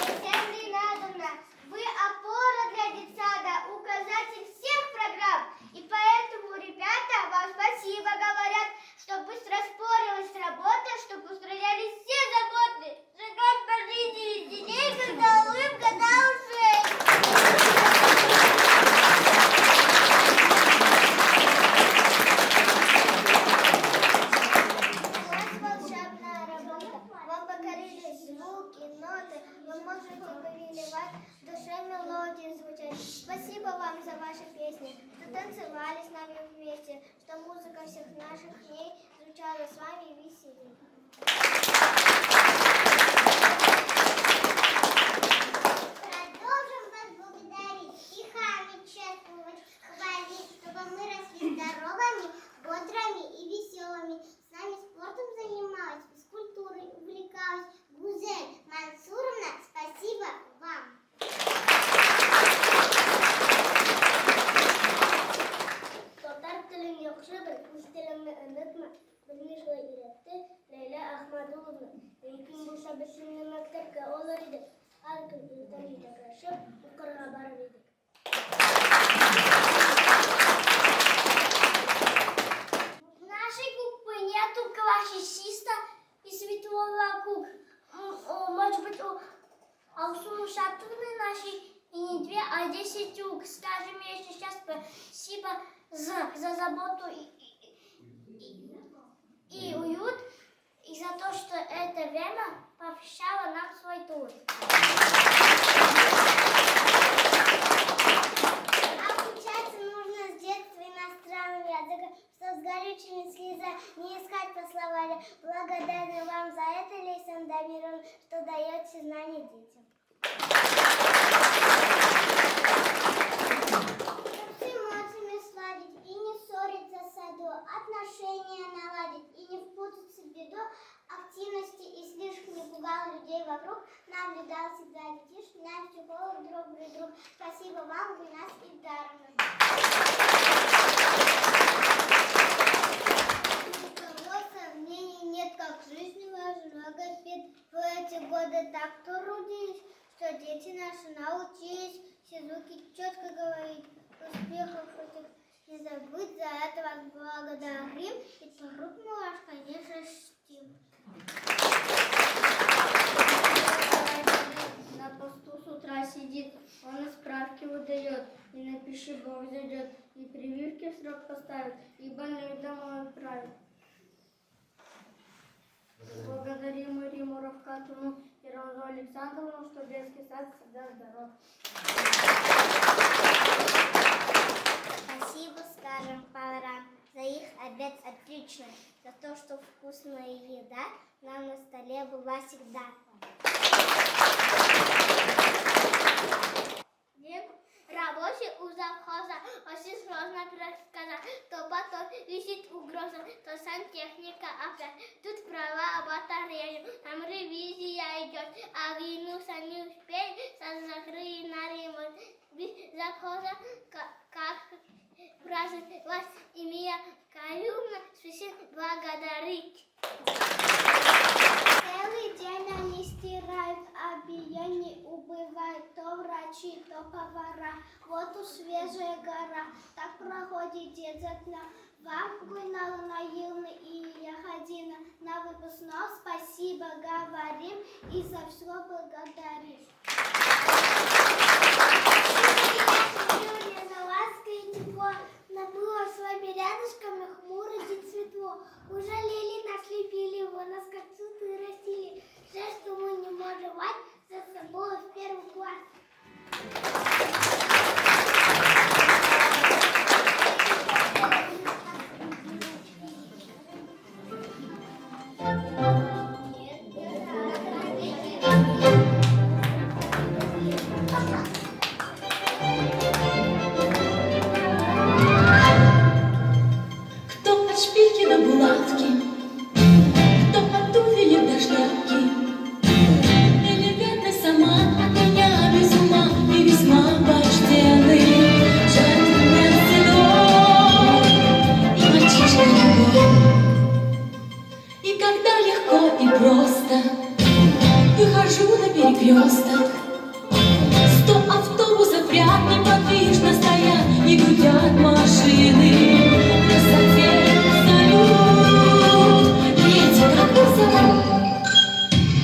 Speaker 6: Татьяна Ринатовна, вы опора для детсада, указатель всех программ. И поэтому ребята вам спасибо говорят, что быстро спорилась работа, чтобы устранялись все заботы. Шагать по жизни веселей, когда улыбка до ушей. У вас волшебная работа, вам покорили звуки, ноты, вы можете повелевать, в душе мелодии звучать. Спасибо вам за ваши песни, что танцевали с нами вместе, что музыка всех наших дней звучала с вами веселее. Продолжим вас благодарить, стихами чествовать, хвалить, чтобы мы росли здоровыми, бодрыми и веселыми. С нами спортом занималась, физкультурой увлекалась. Гузель Мансуровна, спасибо вам. Татар телен яхшы бел, үз телеңне онытма. Белмешкә өйрәтте Ләйлә Әхмәдулловна. Ләкин булса без сине мәктәпкә алыр идек. Һәркем иртән җитәкләшеп укырга барыр идек. В нашей группе нету классиста и светлого вокруг. Может быть, у Алсуны Шатуны нашей и не 2, а 10 рук. Скажем ей сейчас спасибо за заботу и уют, и за то, что это время пообещало нам свой труд. Обучаться нужно с детства иностранным языком, что с горючими слезами не искать по словарям. Благодарны вам за это, Лейсан Дамировна, что даете знания детям. С эмоциями сладить и не ссориться в саду, отношения наладить и не впутаться в беду, активности и слишком не пугал людей вокруг, наблюдал всегда детишь, наш психолог, добрый друг. Спасибо вам, Гульнас Ильдаровна. Сомнений нет, как жизнь важна, Господь. В эти годы так трудились, что дети наши научились все звуки четко говорить. Успехов этих не забыть, за это вас благодарим. И труд мы ваш, конечно, чтим. На посту с утра сидит, он и справки выдает, и напиши Бог зайдет, и прививки в срок поставит, и больных домой отправит. Благодарим Риму Равкатовну и Розу Александровну, что детский сад всегда здоров. Спасибо, скажем, поварам, за их обед отличный, за то, что вкусная еда нам на столе была всегда. Рабочий у завхоза очень сложно предсказать, то потом висит угроза, то сантехника опять. Тут права о батарее, там ревизия идет, а винуса не успеет, закрыли на ремонт. Завхоза, как праздник вас, Эмия Калюмна, спешим благодарить. Целый день они стирают, а белье не убывает. То врачи, то повара, вот у свежая гора. Так проходит день за днем. Вам, Гульнала Наиловна и Илья Хадина, на выпускном спасибо говорим и за все благодарим. За ласка и тепло, набыло с вами рядышком и хмуро день светло. Ужалели, нас лепили, его нас как цветы растили. Все, что мы не можем за собой в первый класс.
Speaker 8: Кто от шпильки до булавки, кто от туфели до шляпки. Элегантный сама от меня без ума и весьма почтенный. Джентльмен седой и мальчишка любой. И когда легко и просто выхожу на перекресток, 100 автобусов ряд неподвижно стоят и гудят машины. Красоте салют, леди, как вас зовут?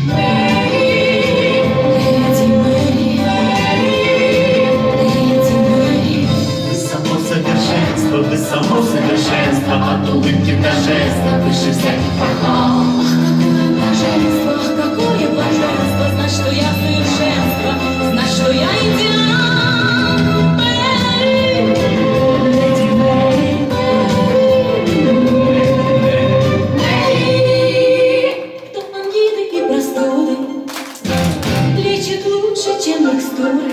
Speaker 8: Мэри, леди Мэри, леди Мэри.
Speaker 10: Вы само совершенство, вы само совершенство, от улыбки до жеста выше всяких похвал.
Speaker 8: Ах, какое блаженство, знать, что я совершенство, знать, что я идеал. Мэри, леди Мэри, Мэри. Кто ангины и простуды лечит лучше, чем микстуры,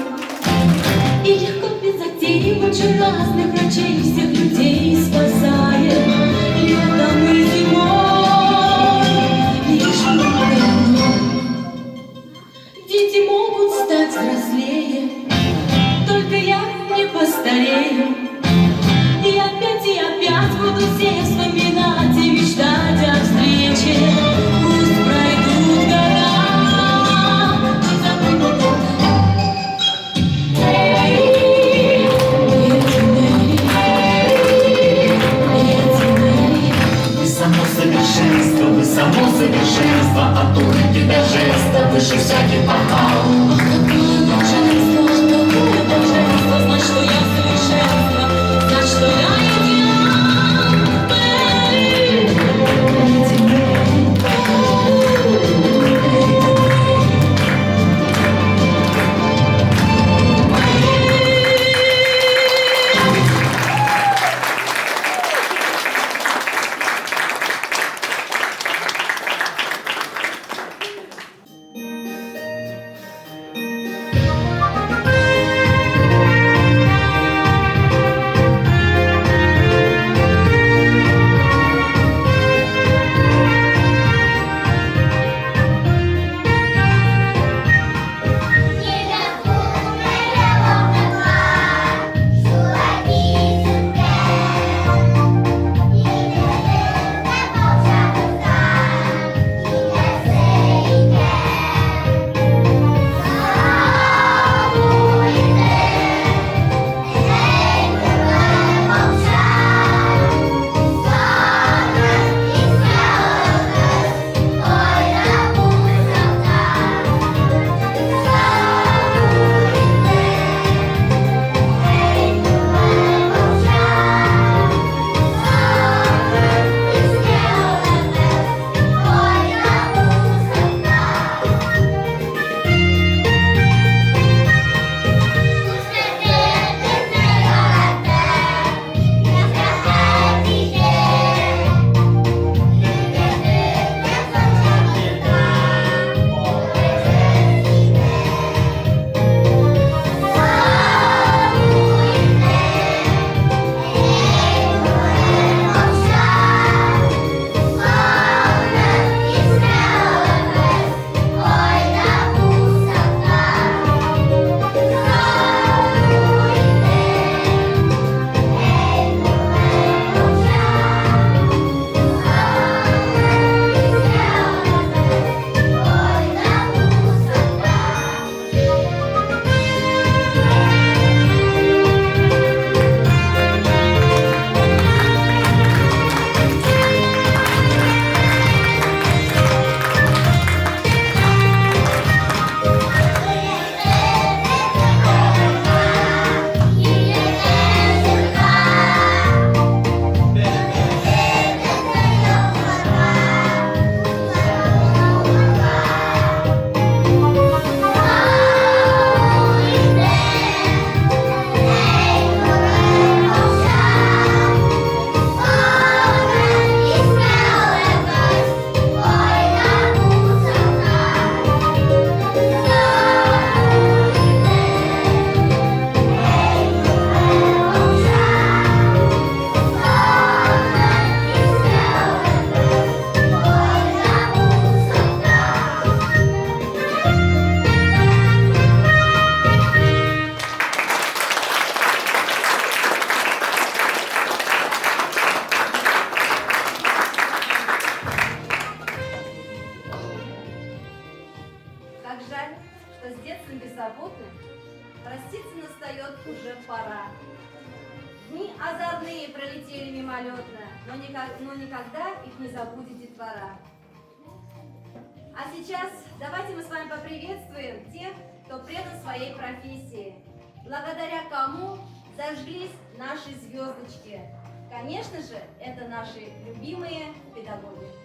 Speaker 8: и легко без затей лучше разных врачей всех людей спасает летом и зимой. Лишь одно: дети могут стать взрослее, только я не постарею. И опять буду все вспоминать и мечтать о встрече. Пусть пройдут года, не забуду года. Мэри, леди Мэри, леди Мэри.
Speaker 10: Вы само совершенство, вы само совершенство, от улыбки до жеста выше всяких похвал.
Speaker 8: Ах, какое блаженство, какое блаженство, знать, что я совершенство, знать, что я идеал. Мэри, леди Мэри,
Speaker 4: мимолетно, но никогда их не забудет детвора. А сейчас давайте мы с вами поприветствуем тех, кто предан своей профессии, благодаря кому зажглись наши звездочки. Конечно же, это наши любимые педагоги.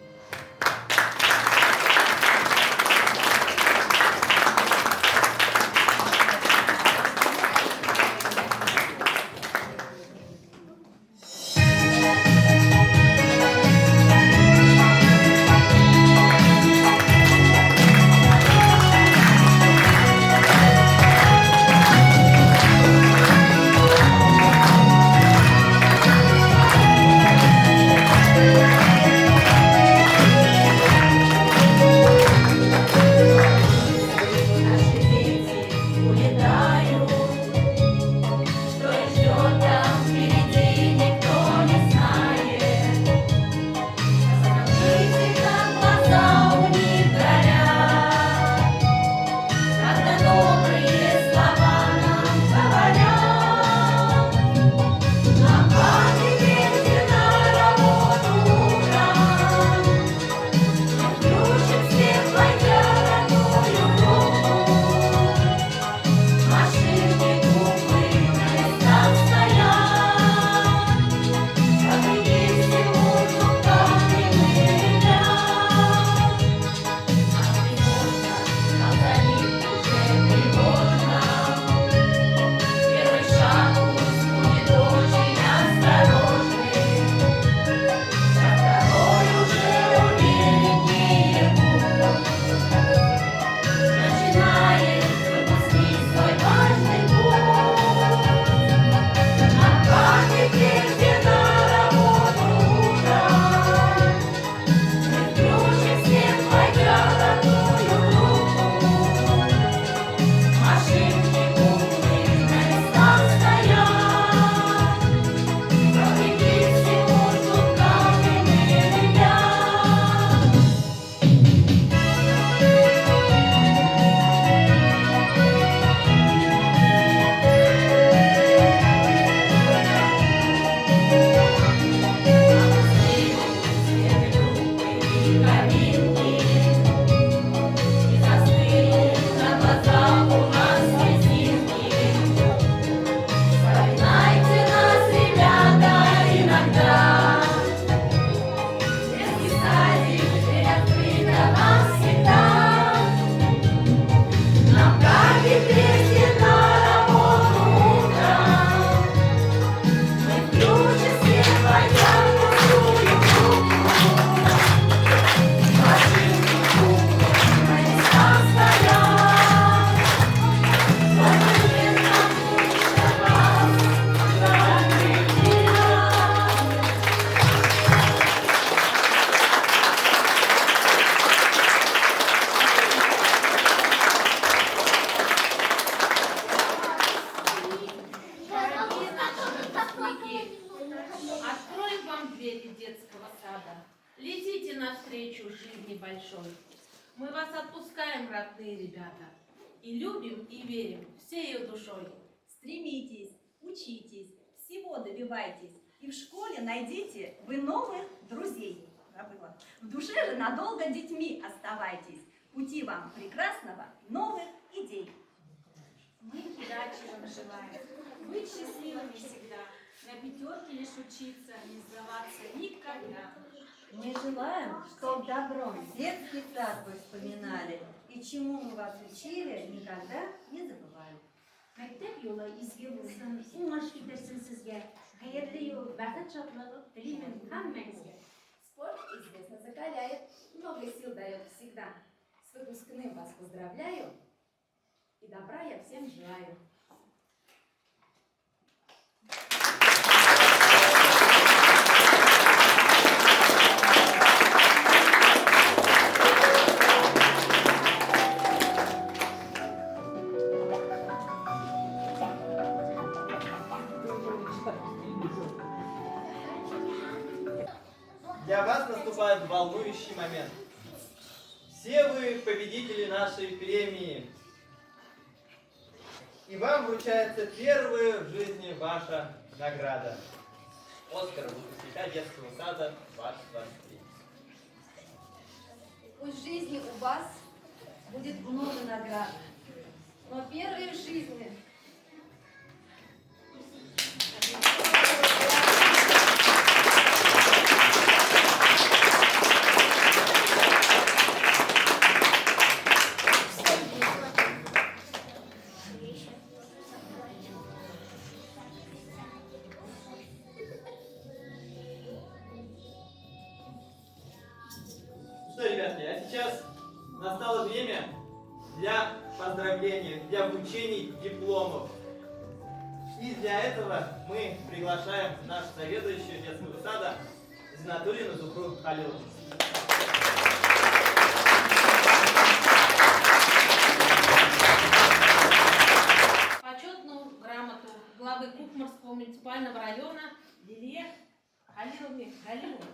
Speaker 5: навстречу жизни большой. Мы вас отпускаем, родные ребята, и любим, и верим всею душой.
Speaker 11: Стремитесь, учитесь, всего добивайтесь, и в школе найдите вы новых друзей. Забыла. В душе же надолго детьми оставайтесь. Пути вам прекрасного, новых идей.
Speaker 8: Мы удачи вам желаем, быть счастливыми всегда, на пятерке лишь учиться, не сдаваться никогда.
Speaker 4: Мы желаем, чтоб добром детский сад вы вспоминали, и чему мы вас учили, никогда не забывали.
Speaker 5: Mektep yola izgi bulsun, umaş getirsin sizge. Hayırlı yol, бақыт шатлығы тілеймін hammanizga.
Speaker 4: Спорт известно закаляет, много сил дает всегда. С выпускным вас поздравляю и добра я всем желаю.
Speaker 3: Для вас наступает волнующий момент. Все вы победители нашей премии. И вам вручается первая в жизни ваша награда. Оскар выпускника детского сада 2023.
Speaker 4: Пусть в жизни у вас будет много наград, но первые в жизни.
Speaker 3: Что, ребятки, а сейчас настало время для поздравлений, для вручений дипломов. И для этого мы приглашаем нашу заведующую детского сада Зинатуллину Зухру Халиловну.
Speaker 5: Почетную грамоту главы Кукмарского муниципального района Лилии Халиловне Галимовой.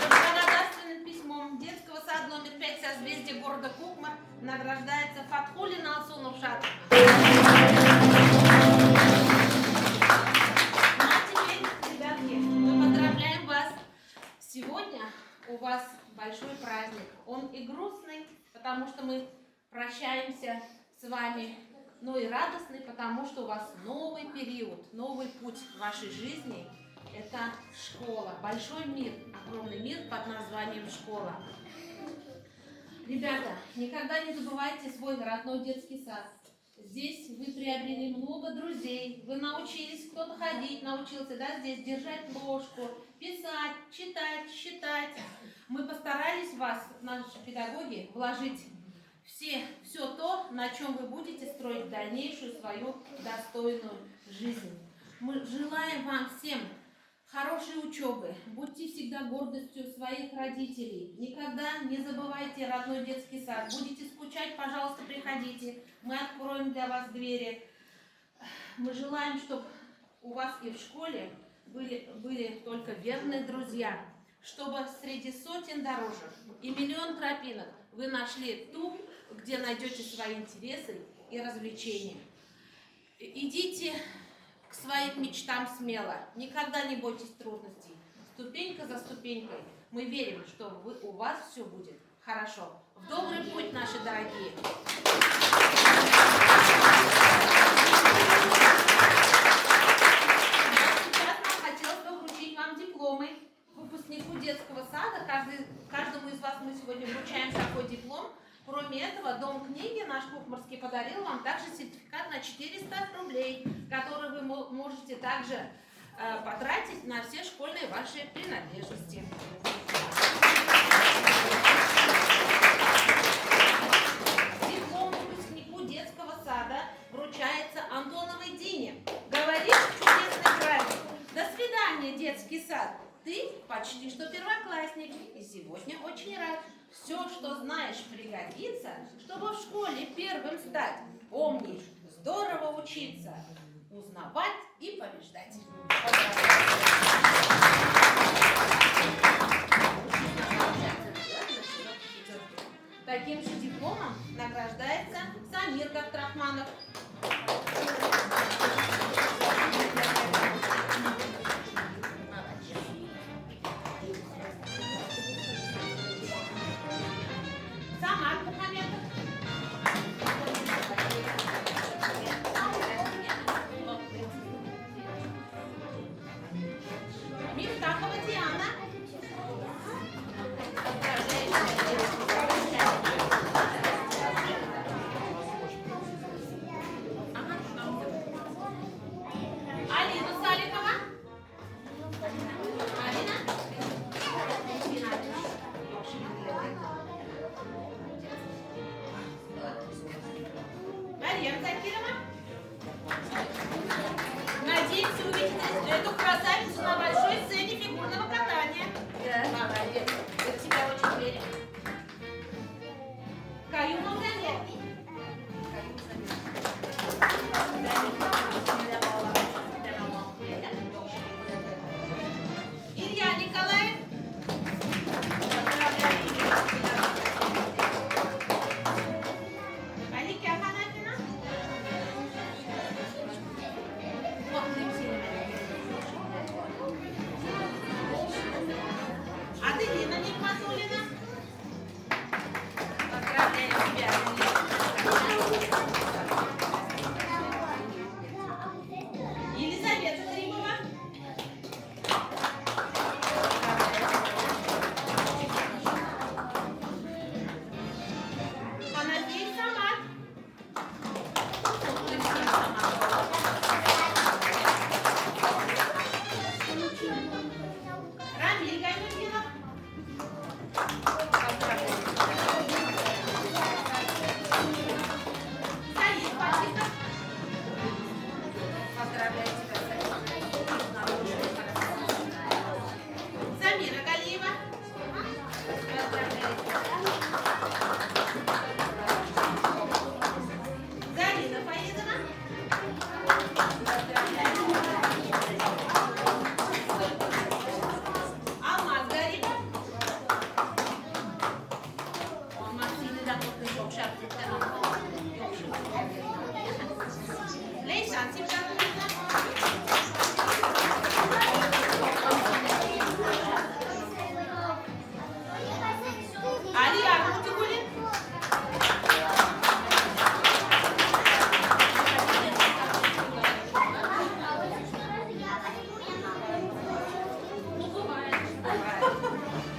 Speaker 5: Благодарственным письмом детского сада номер 5 созвездия города Кукмар награждается Фатхуллина Алсунушат. Ну а теперь, ребятки, мы поздравляем вас. Сегодня у вас большой праздник. Он и грустный, потому что мы прощаемся с вами, но и радостный, потому что у вас новый период, новый путь в вашей жизни. Это школа, большой мир, огромный мир под названием школа. Ребята, никогда не забывайте свой родной детский сад. Здесь вы приобрели много друзей, вы научились, кто-то ходить научился, да, здесь держать ложку, писать, читать, считать. Мы постарались вас, наши педагоги, вложить все то, на чем вы будете строить дальнейшую свою достойную жизнь. Мы желаем вам всем хорошей учебы, будьте всегда гордостью своих родителей, никогда не забывайте родной детский сад, будете скучать, пожалуйста, приходите, мы откроем для вас двери. Мы желаем, чтобы у вас и в школе были только верные друзья, чтобы среди сотен дорожек и миллион тропинок вы нашли ту, где найдете свои интересы и развлечения. Идите к своим мечтам смело, никогда не бойтесь трудностей. Ступенька за ступенькой мы верим, что у вас все будет хорошо. В добрый путь, наши дорогие! Сейчас нам хотелось бы вручить вам дипломы. Выпускнику детского сада, каждому из вас мы сегодня вручаем такой диплом. Кроме этого, Дом книги наш Кукмарский подарил вам также сертификат на 400 рублей, который вы можете также потратить на все школьные ваши принадлежности. Диплом выпускнику детского сада вручается Антоновой Дине. Говорит чудесный праздник. До свидания, детский сад. Ты почти что первоклассник и сегодня очень рад. Все, что знаешь, пригодится, чтобы в школе первым стать. Помни, здорово учиться, узнавать и побеждать. Таким же дипломом награждается Самир Габдрахманов. Самат Мухамедов. Мифтахова Диана. Алина Саликова. Алина. Марьям Закирова. Надеемся увидеть эту красавицу на большой сцене фигурного катания. Да. Молодец. Я в тебя очень верю. Каюм Магомед.
Speaker 11: Поздравляйте,
Speaker 5: Замира Галиева. Зарина Фаидовна. Алмаз Гарипов. Алмаз сені заходний шок шапки. Лейсан Симшатовна. Алия Мутигулин.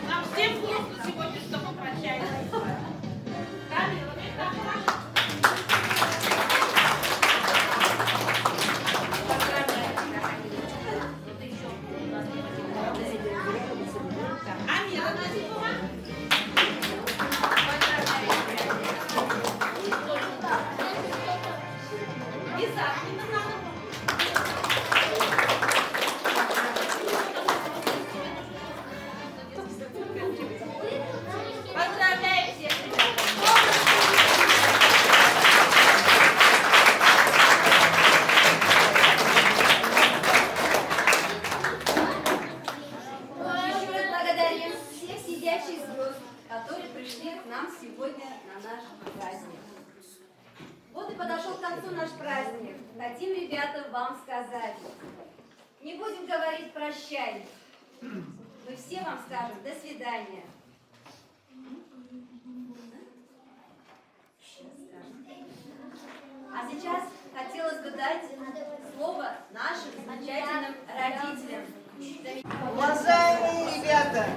Speaker 5: Нам всем вкусно сегодня, что мы прощаемся. Камила Михайловна. Амира Назимова. Изак Минаханов. Поздравляю всех,
Speaker 4: Еще раз благодарим всех сидящих звезд, которые пришли к нам сегодня на наш праздник. Вот и подошел к концу наш праздник. Хотим, ребята, вам сказать. Не будем говорить «прощай». Мы все вам скажем «до свидания». А сейчас хотелось бы дать слово нашим замечательным родителям.
Speaker 9: Уважаемые ребята,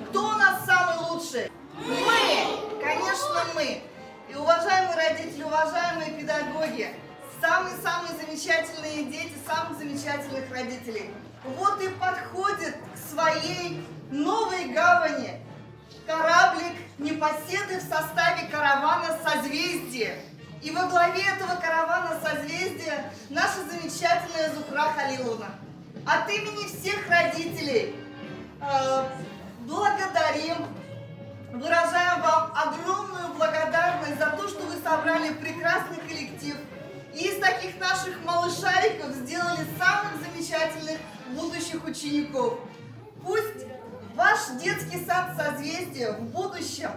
Speaker 9: кто у нас самый лучший? Мы! Конечно, мы! И уважаемые родители, уважаемые педагоги, самые-самые замечательные дети, самых замечательных родителей. Вот и подходит к своей новой гавани кораблик непоседы в составе каравана «Созвездие». И во главе этого каравана «Созвездия» наша замечательная Зухра Халиловна. От имени всех родителей благодарим, выражаем вам огромную благодарность за то, что вы собрали прекрасный коллектив. И из таких наших малышариков сделали самых замечательных будущих учеников. Пусть ваш детский сад «Созвездие» в будущем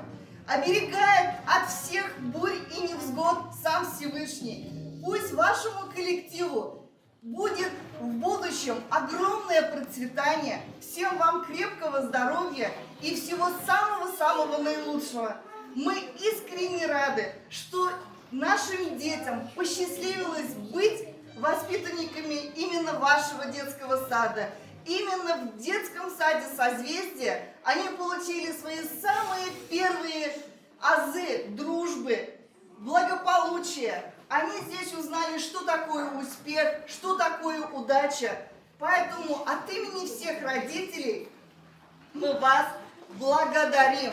Speaker 9: оберегает от всех бурь и невзгод сам Всевышний. Пусть вашему коллективу будет в будущем огромное процветание. Всем вам крепкого здоровья и всего самого-самого наилучшего. Мы искренне рады, что нашим детям посчастливилось быть воспитанниками именно вашего детского сада. Именно в детском саде «Созвездие» они получили свои самые первые азы дружбы, благополучия. Они здесь узнали, что такое успех, что такое удача. Поэтому от имени всех родителей мы вас благодарим.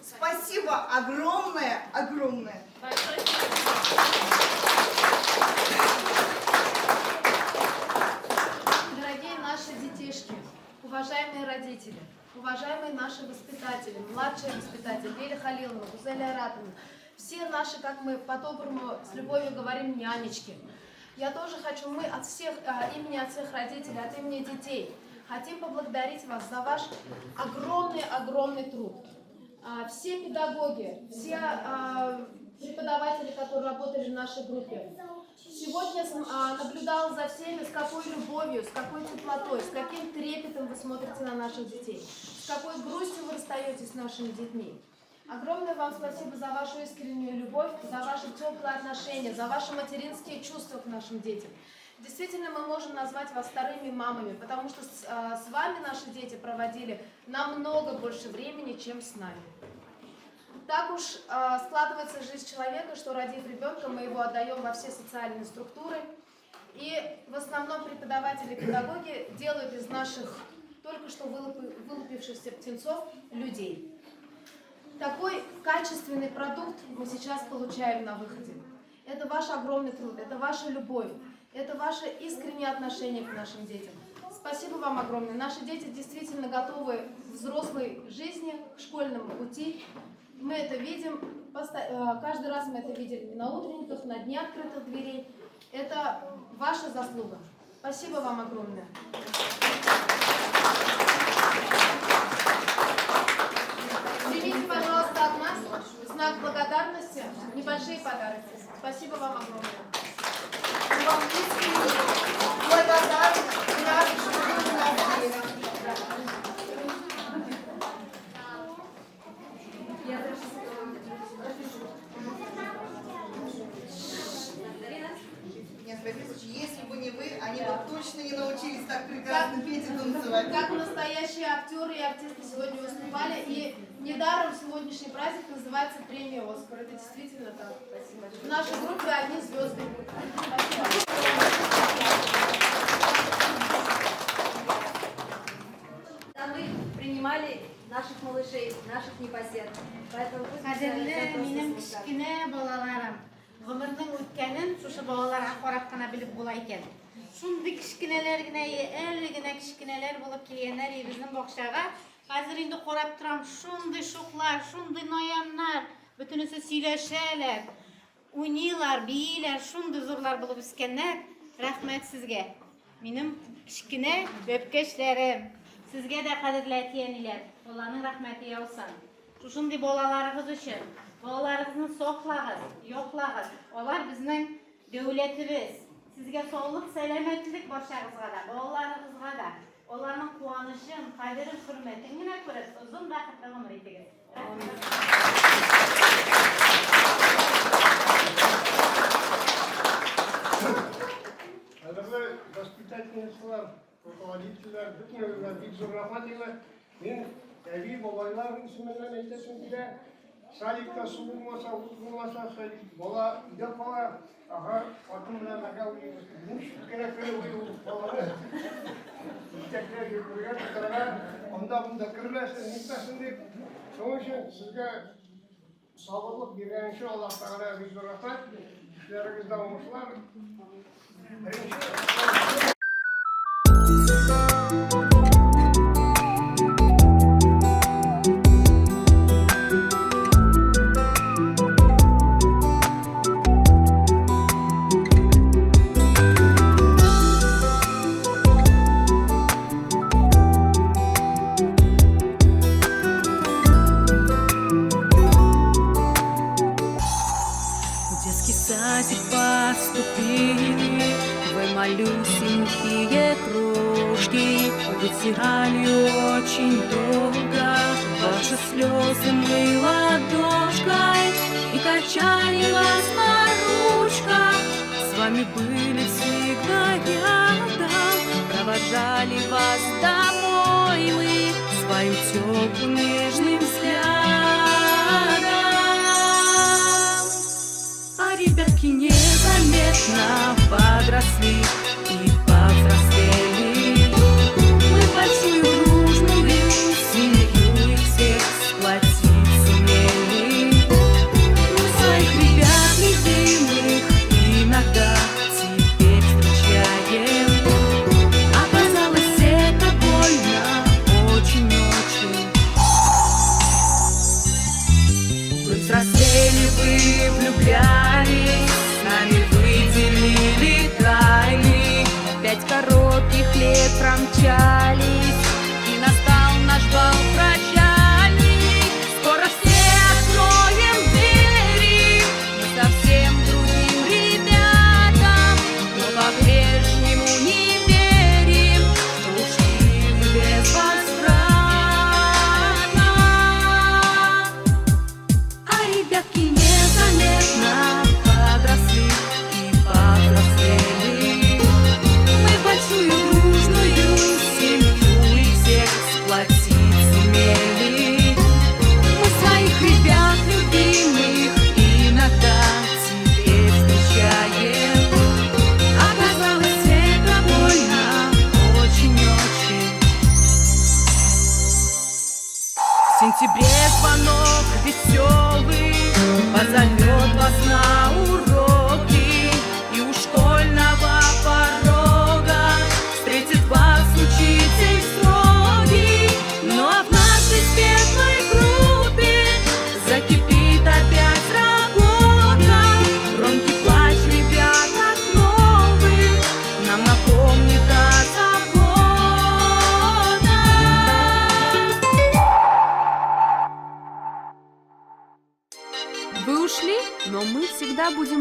Speaker 9: Спасибо огромное.
Speaker 12: Дорогие наши детишки, уважаемые родители, уважаемые наши воспитатели, младшие воспитатели, Лиля Халиловна, Гузеля Айратовна, все наши, как мы по-доброму с любовью говорим, нянечки. Я тоже хочу, мы от всех, от всех родителей, от имени детей, хотим поблагодарить вас за ваш огромный труд. Все педагоги, все преподаватели, которые работали в нашей группе, сегодня наблюдала за всеми, с какой любовью, с какой теплотой, с каким трепетом вы смотрите на наших детей, с какой грустью вы расстаетесь с нашими детьми. Огромное вам спасибо за вашу искреннюю любовь, за ваши теплые отношения, за ваши материнские чувства к нашим детям. Действительно, мы можем назвать вас вторыми мамами, потому что с вами наши дети проводили намного больше времени, чем с нами. Так уж складывается жизнь человека, что, родив ребенка, мы его отдаем во все социальные структуры. И в основном преподаватели и педагоги делают из наших только что вылупившихся птенцов людей. Такой качественный продукт мы сейчас получаем на выходе. Это ваш огромный труд, это ваша любовь, Это ваше искреннее отношение к нашим детям. Спасибо вам огромное. Наши дети действительно готовы к взрослой жизни, к школьному пути. Мы это видим, каждый раз мы это видели на утренниках, на дне открытых дверей. Это ваша заслуга. Спасибо вам огромное. Примите, пожалуйста, от нас в знак благодарности небольшие подарки. Спасибо вам огромное.
Speaker 9: Мы вам искренне благодарны и рады, что вы у нас здесь. Нет, если бы не вы, они бы точно не научились так прекрасно петь и танцевать.
Speaker 12: Как настоящие актеры и артисты сегодня выступали, и недаром сегодняшний праздник называется премия «Оскар». Это действительно так. Спасибо. В нашей группе одни звезды. Спасибо.
Speaker 4: Мы принимали наших малышей, наших непосед. Поэтому
Speaker 13: Қадірлі менің кішкене балаларым, ғұмырдың өткенін шушы балалар ақпарат қана біліп бола екен. Шундай кішкенелер генә, әлі генә кішкенелер болып келгеннәр біздің бақшаға. Қазір инде қарап тұрам, шундай шоқлар, шундай нояннар, бүтінісі сөйләшәләр, уйныйлар, бийләр, шундай зурлар болып үскәннәр. Рәхмәт сезгә. Минем кішкене бөпкәшләрем. Сезгә дә кадерле әтиәниләр. Алланың рәхмәте яусын. Шушындый балаларыгыз өчен, балаларыгызны саклагыз, яклагыз. Алар безнең дәүләтебез. Сезгә саулык, сәламәтлек барчагызга да, балаларыгызга да. Аларның куанычын, кадерен, хөрмәтен генә күреп, озын бәхетле гомер итегез.
Speaker 14: Кадерле воспитательница, руководитель, бүтін бик зур рахмат деймін. Мен әби бабайлардың исеменнән әйтәсем килә. Садикта су булмаса, ут булмаса, садик бала өйдә кала, ага, хатын белән бергә уйныйбыз. Ничек кенә уйный баланы. Итәкләр йөргән тәрәгә, анда-бунда керләсен, нитәсен дип. Шуның өчен сезгә саулык биргән өчен Аллаһ Тәгаләгә бик зур рахмат. Эшләрегездә уңышлар.
Speaker 1: Малюсенькие кружки вытирали очень долго ваши слезы мы ладошкой и качали вас на ручках. С вами были всегда рядом, провожали вас домой мы своим теплым нежным взглядом. А ребятки незаметно подросли и повзрослели. Мы большую дружную семью их всех сплотить сумели. Мы своих ребят любимых иногда теперь встречаем. Оказалось, это больно очень-очень. Вы взрослели, вы влюблялись, с нами вы делили тайны. 5 коротких лет промчались, и настал наш бал прощальный. Скоро все откроем двери, мы совсем другим ребятам, но по-прежнему не верим, что ушли мы безвозвратно. А ребятки незаметно подросли и повзрослели. Мы большую дружную семью и всех сплотить сумели. Мы своих ребят любимых иногда теперь встречаем. Оказалось, это больно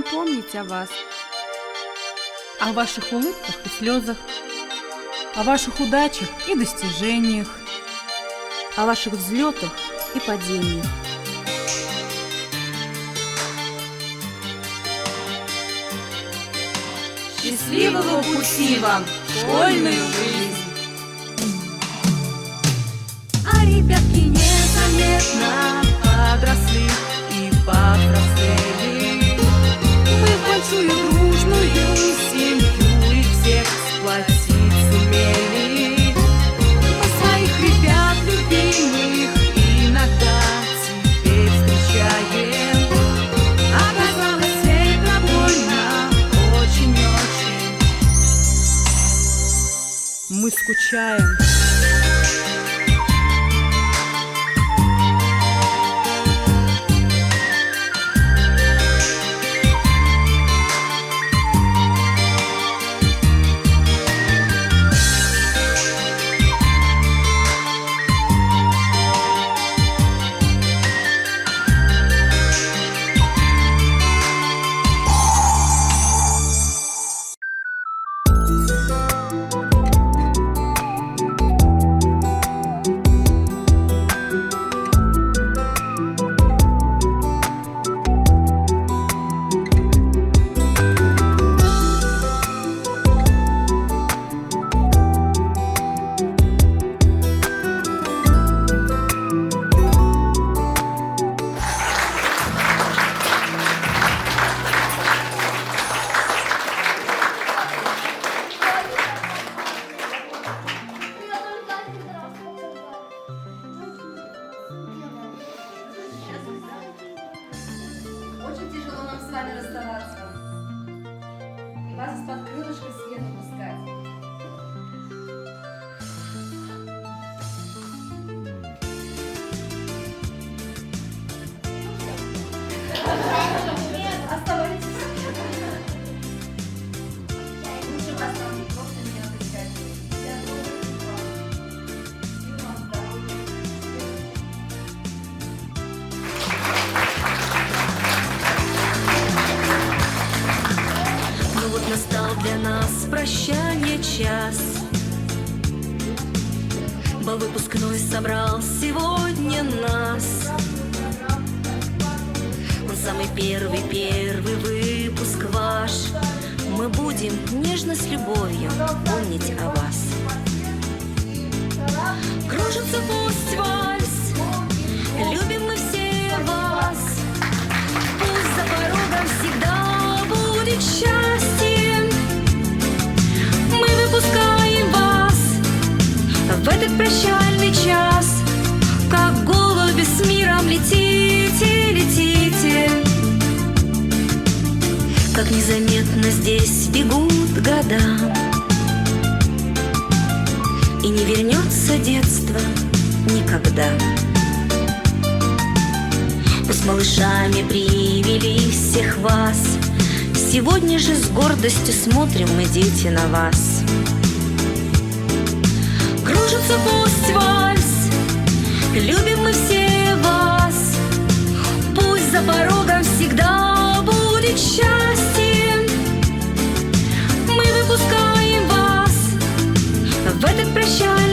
Speaker 1: будем помнить о вас. О ваших улыбках и слезах, о ваших удачах и достижениях, о ваших взлетах и падениях. Счастливого пути вам в школьную жизнь!
Speaker 2: А ребятки незаметно подросли и повзрослели. Мы в большую дружную семью их всех сплотить сумели. Мы своих ребят любимых иногда теперь встречаем. Оказалось, это больно очень-очень.
Speaker 1: Мы скучаем.
Speaker 4: Очень тяжело нам с вами расставаться. И вас из-под крылышка света пускать. Оставайтесь. Лучше вас там не просто не отыскать. Я думаю, вам. Всего вам здоровья.
Speaker 2: Ну вот настал для нас прощание час. Бал выпускной собрал сегодня нас. Он самый первый выпуск ваш. Мы будем нежно с любовью помнить о вас. Кружится пусть вальс, любим мы все вас. Пусть за порогом всегда будет счастье. Мы выпускаем вас в этот прощальный час. Как голуби с миром летите, летите. Как незаметно здесь бегут года. И не вернется детство никогда. Мы с малышами привели всех вас. Сегодня же с гордостью смотрим мы, дети, на вас. Кружится пусть вальс, любим мы все вас. Пусть за порогом всегда будет счастье. Мы выпускаем вас в этот прощальный